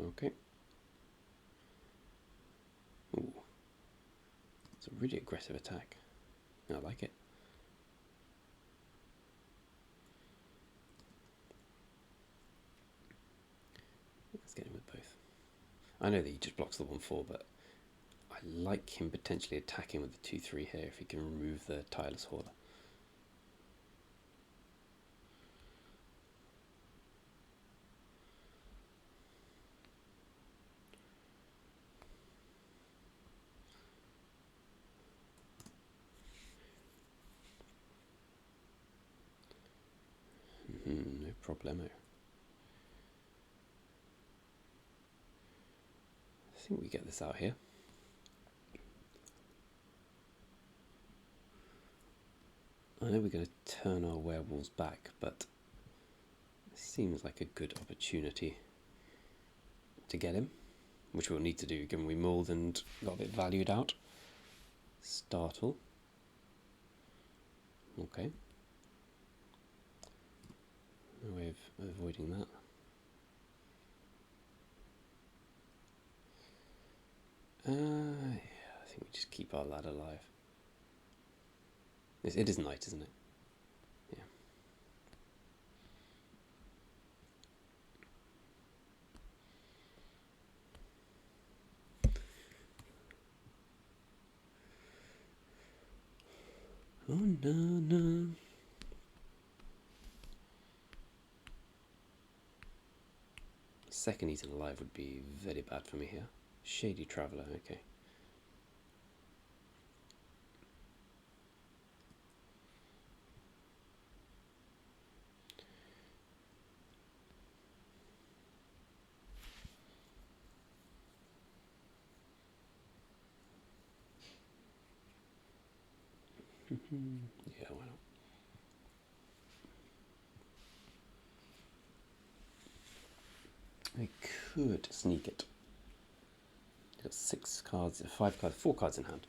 Okay. Ooh. It's a really aggressive attack. I like it. Let's get him with both. I know that he just blocks the 1/4, but I like him potentially attacking with the 2/3 here if he can remove the Tireless Hauler. No problemo. think we get this out here. I know we're going to turn our werewolves back, but it seems like a good opportunity to get him, which we'll need to do given we mulled and got a bit valued out. Startle. Okay. No way of avoiding that. Yeah, I think we just keep our lad alive. It is night, isn't it? Yeah. Oh no, no. Second eaten alive would be very bad for me here. Shady Traveller, okay. Yeah, why not? I could sneak it. Got 6 cards, 5 cards, 4 cards in hand.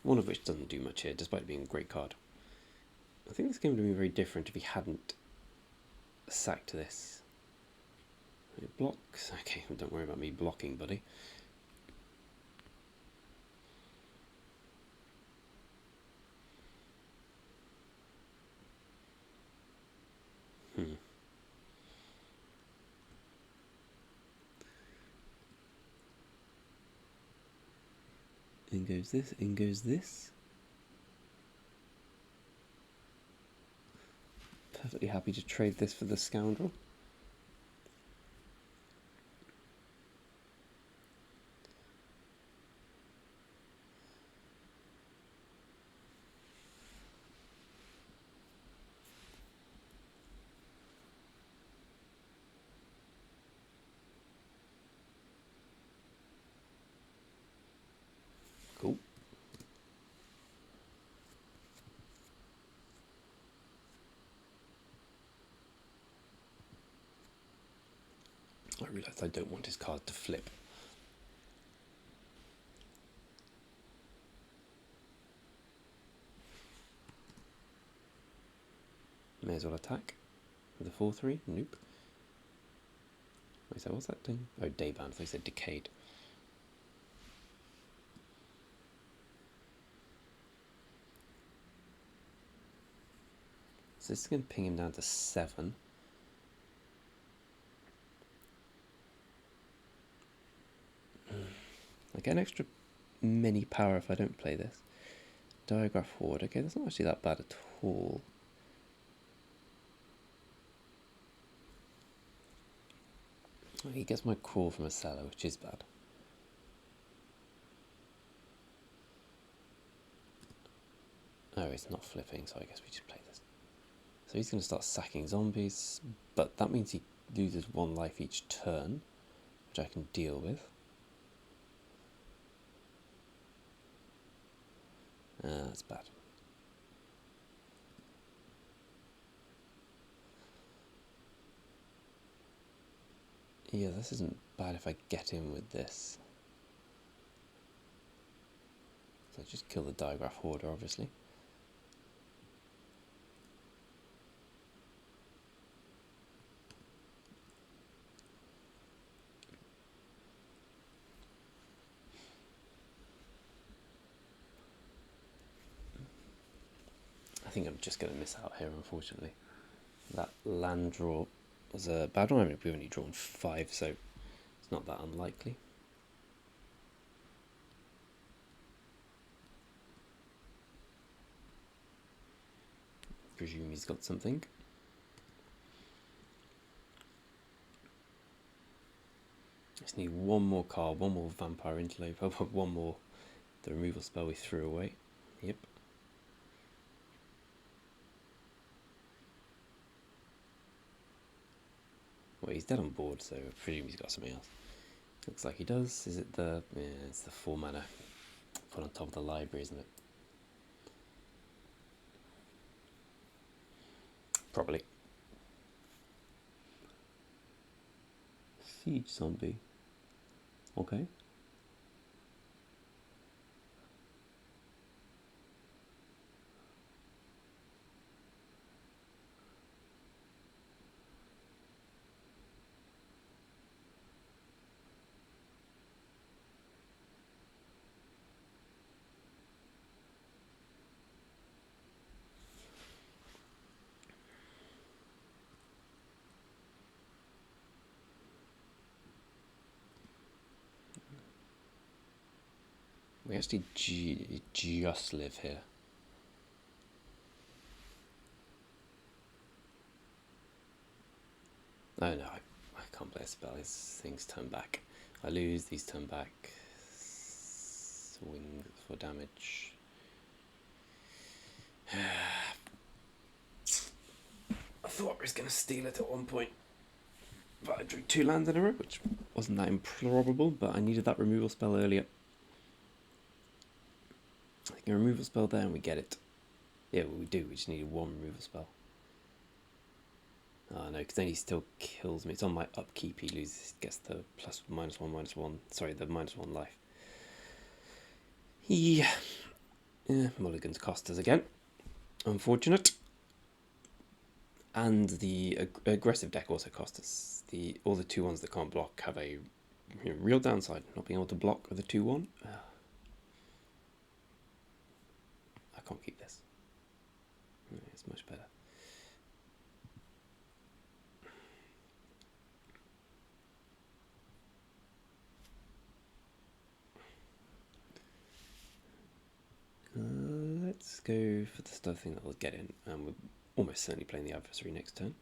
One of which doesn't do much here, despite being a great card. I think this game would have been very different if he hadn't sacked this. It blocks. Okay, don't worry about me blocking, buddy. In goes this, in goes this. Perfectly happy to trade this for the scoundrel. Cool. I realise I don't want his card to flip. May as well attack with a 4-3. Nope. Wait, so what's that thing? Oh, Daybound. I thought you said Decayed. So this is going to ping him down to 7. I get an extra mini power if I don't play this. Diagraph Horde. Okay, that's not actually that bad at all. Oh, he gets my crawl from a cellar, which is bad. Oh, it's not flipping, so I guess we just play this. So he's going to start sacking zombies, but that means he loses 1 life each turn, which I can deal with. That's bad. Yeah, this isn't bad if I get in with this. So just kill the Diagraph Hoarder, obviously. I think I'm just going to miss out here, unfortunately. That land draw was a bad one. I mean, we've only drawn 5, so it's not that unlikely. Presume he's got something. Just need 1 more card, 1 more Vampire Interloper, 1 more the removal spell we threw away. Yep. Well, he's dead on board, so I presume he's got something else. Looks like he does. Is it the... Yeah, it's the 4 mana. Put on top of the library, isn't it? Probably. Siege zombie. Okay. We actually just live here. Oh no, I can't play a spell. His things turn back. I lose, these turn back. Swing for damage. I thought I was going to steal it at one point. But I drew 2 lands in a row, which wasn't that improbable, but I needed that removal spell earlier. I think a removal spell there and we get it. Yeah, well, we do. We just needed 1 removal spell. Oh no, because then he still kills me. It's on my upkeep. He loses, gets the plus -1/-1. Sorry, the -1 life. Yeah. Mulligan's cost us again. Unfortunate. And the aggressive deck also cost us. All the 2/1s that can't block have a real downside. Not being able to block with a 2/1. I can't keep this. It's much better. Let's go for the stuff thing that we'll get in. We're almost certainly playing the adversary next turn.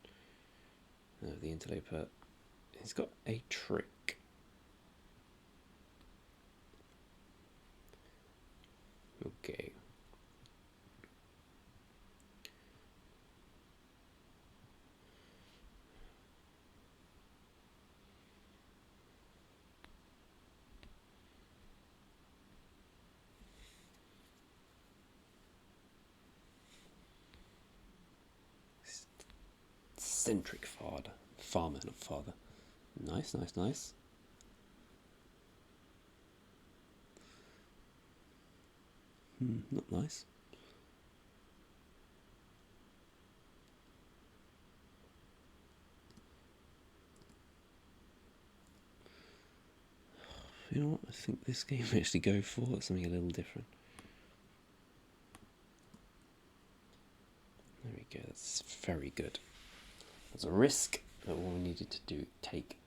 The interloper. He's got a trick. Okay. Centric farmer, not father. Nice. Not nice. You know what? I think this game we actually go for something a little different. There we go. That's very good. That's a risk, but what we needed to do, take.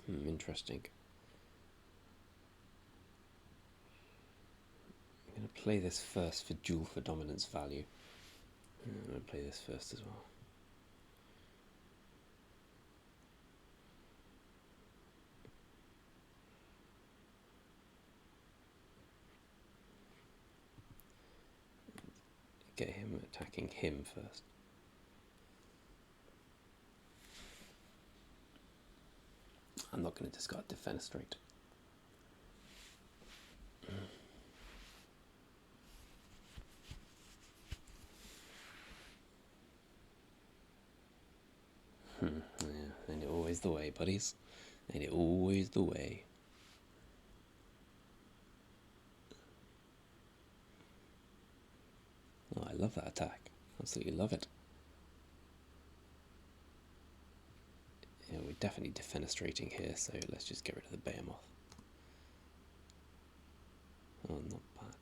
Interesting. I'm going to play this first for duel for dominance value. I'm going to play this first as well. Get him attacking him first. I'm not going to discard Defenestrate. Yeah, ain't it always the way, buddies? Ain't it always the way? Oh, I love that attack. Absolutely love it. Yeah, we're definitely defenestrating here, so let's just get rid of the Behemoth. Oh, not bad.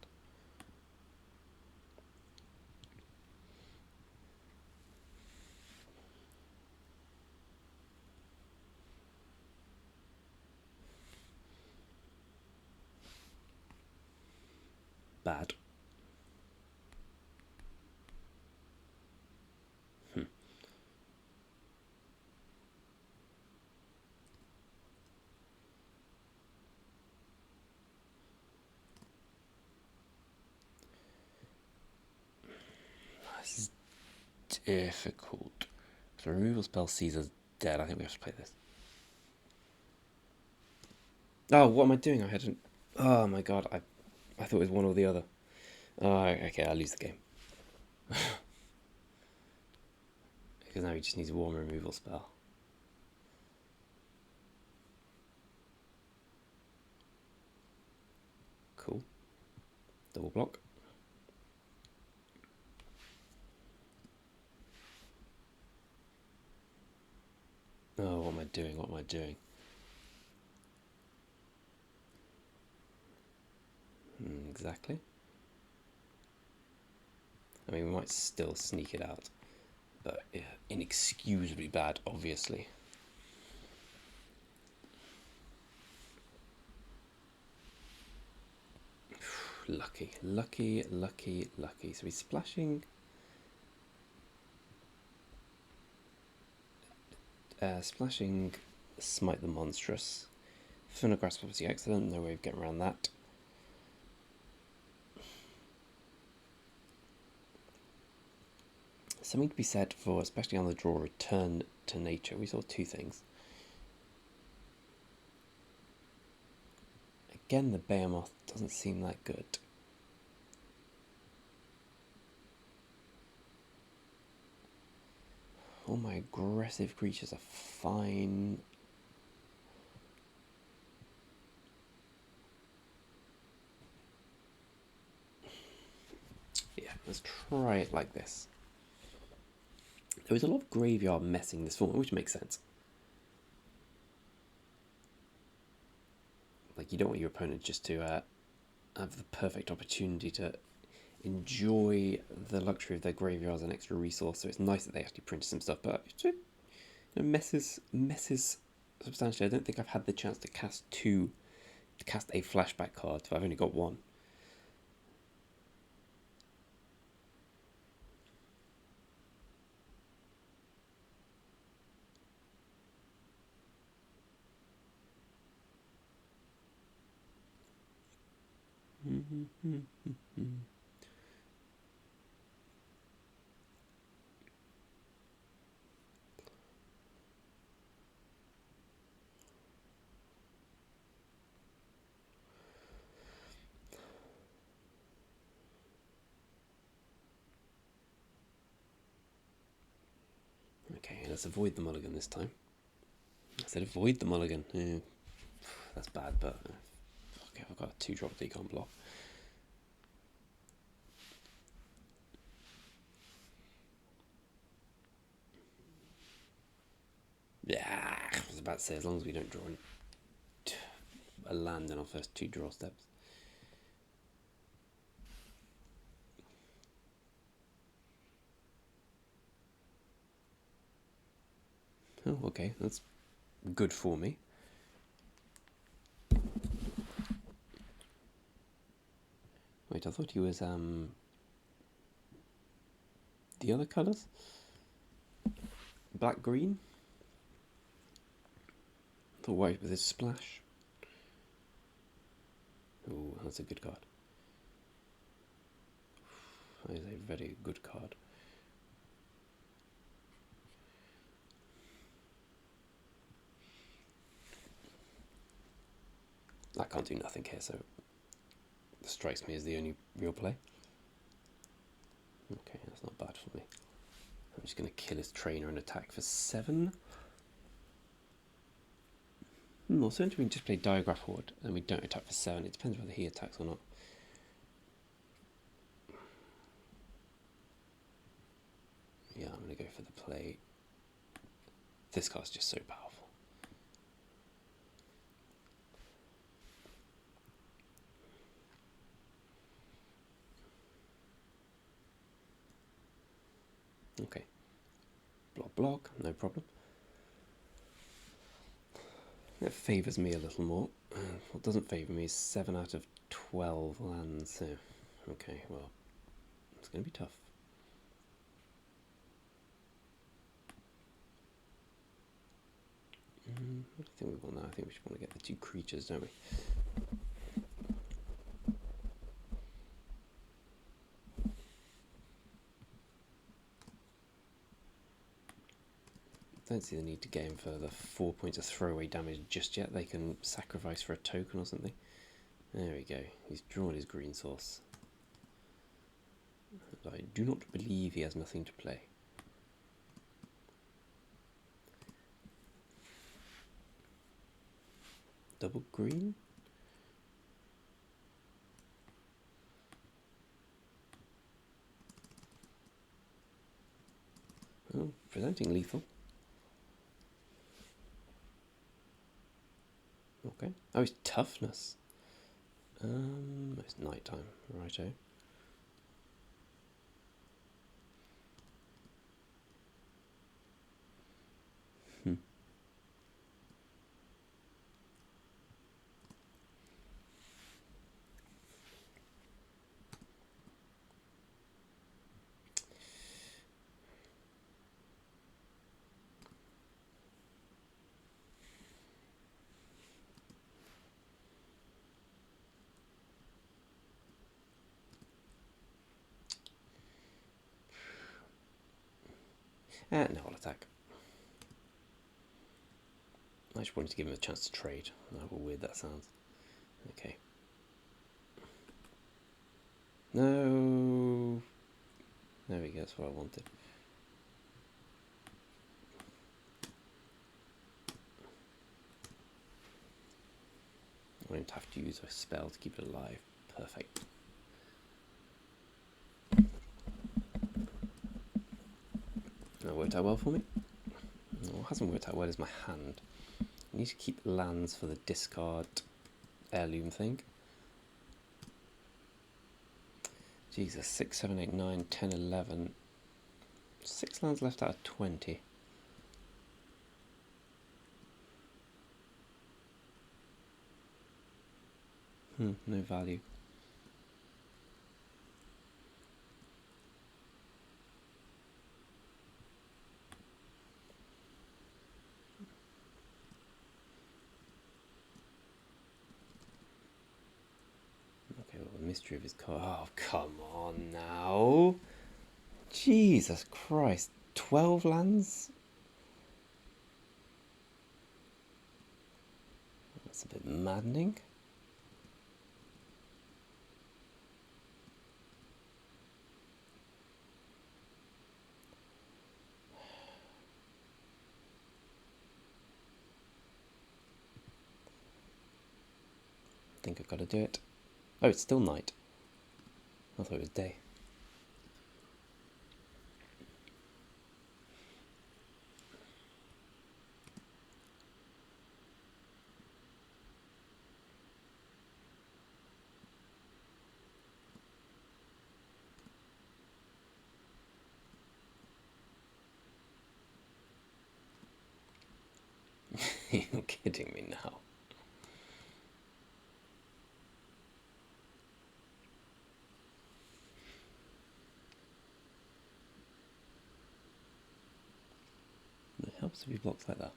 Bad. difficult. So removal spell Caesar's dead. I think we have to play this. Oh, what am I doing? I hadn't. Oh my god! I thought it was one or the other. Oh, okay. I'll lose the game because now he just needs one removal spell. Cool. Double block. Oh, what am I doing? What am I doing? Exactly. I mean, we might still sneak it out, but yeah, inexcusably bad, obviously. Lucky, lucky, lucky, lucky. So he's splashing. Splashing Smite the Monstrous. Phonograph's obviously excellent, no way of getting around that. Something to be said for, especially on the draw, Return to Nature. We saw two things. Again, the Behemoth doesn't seem that good. All my aggressive creatures are fine. Yeah, let's try it like this. There was a lot of graveyard messing this format, which makes sense. Like, you don't want your opponent just to have the perfect opportunity to enjoy the luxury of their graveyard as an extra resource. So it's nice that they actually printed some stuff, but it messes substantially. I don't think I've had the chance to cast a flashback card. I've only got one. Okay, let's avoid the mulligan this time. I said avoid the mulligan. Yeah, that's bad, but okay, I've got a 2-drop that you can't block. Yeah, I was about to say, as long as we don't draw a land in our first 2 draw steps. Oh, okay, that's good for me. Wait, I thought he was the other colours? Black green? I thought white with his splash. Oh, that's a good card. That is a very good card. I can't do nothing here, so this strikes me as the only real play. Okay, that's not bad for me. I'm just going to kill his trainer and attack for 7. Or certainly we can just play Diagraph Horde and we don't attack for 7. It depends whether he attacks or not. Yeah, I'm going to go for the play. This card's just so powerful. Okay. Block, block, no problem. That favours me a little more. What doesn't favour me is 7 out of 12 lands. So, okay, well, it's going to be tough. What do you think we want now? I think we should want to get the 2 creatures, don't we? don't see the need to get him for the 4 points of throwaway damage just yet. They can sacrifice for a token or something. There we go. He's drawn his green source. I do not believe he has nothing to play. Double green? Oh, presenting lethal. Okay. Oh, it's toughness. It's night time. Righto. No, I'll attack. I just wanted to give him a chance to trade. How weird that sounds. Okay. No. There we go, that's what I wanted. I won't have to use a spell to keep it alive. Perfect. That worked out well for me. What hasn't worked out well is my hand. I need to keep lands for the discard heirloom thing. Jesus, 6, 7, 8, 9, 10, 11. 6 lands left out of 20. No value. Okay, well, the mystery of his card. Oh, come on now. Jesus Christ. 12 lands? That's a bit maddening. I think I've got to do it. Oh, it's still night. I thought it was day. You're kidding me now. It helps if he blocks like that.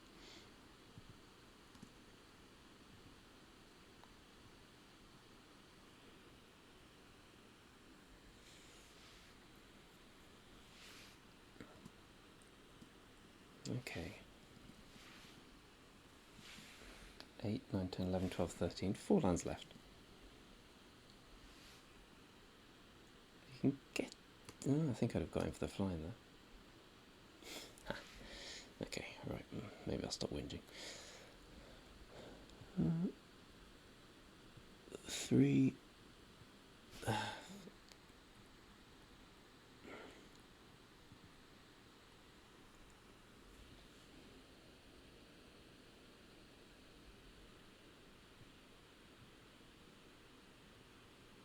Okay. 8, 9, 10, 11, 12, 13. 4 lands left. You can get... Oh, I think I'd have got him for the flying there. Okay, right. Maybe I'll stop whinging. 3...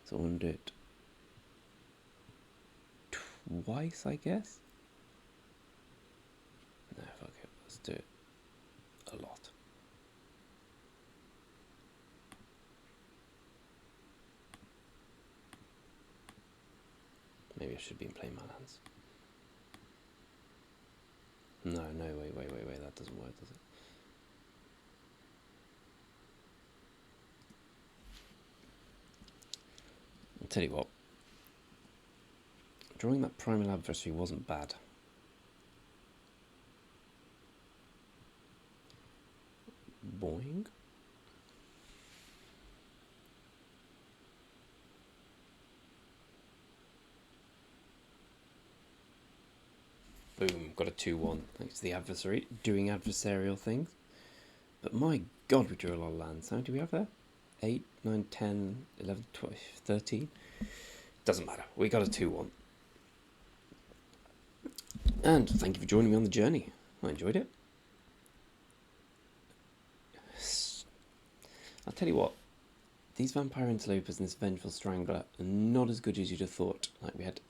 So I want to do it twice, I guess? No, fuck it. Let's do it a lot. Maybe I should be playing my lands. No, wait. That doesn't work, does it? I'll tell you what. Drawing that Primal Adversary wasn't bad. Boing. Boom, got a 2-1 thanks to the adversary doing adversarial things. But my god, we drew a lot of lands. How many do we have there? 8, 9, 10, 11, 12, 13? Doesn't matter. We got a 2-1. And thank you for joining me on the journey. I enjoyed it. I'll tell you what, these Vampire Interlopers and this Vengeful Strangler are not as good as you'd have thought. Like, we had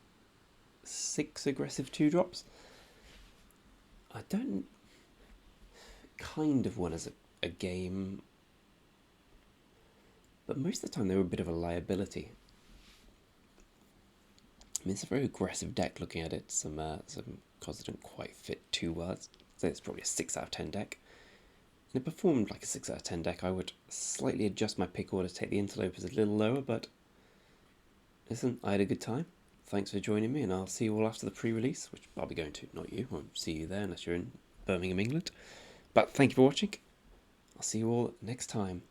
6 aggressive 2-drops. I don't... kind of won as a game, but most of the time they were a bit of a liability. I mean, it's a very aggressive deck looking at it. Some cards that don't quite fit too well. So it's probably a 6 out of 10 deck. And it performed like a 6 out of 10 deck. I would slightly adjust my pick order to take the Interlopers a little lower, but listen, I had a good time. Thanks for joining me, and I'll see you all after the pre-release, which I'll be going to, not you. I won't see you there unless you're in Birmingham, England. But thank you for watching. I'll see you all next time.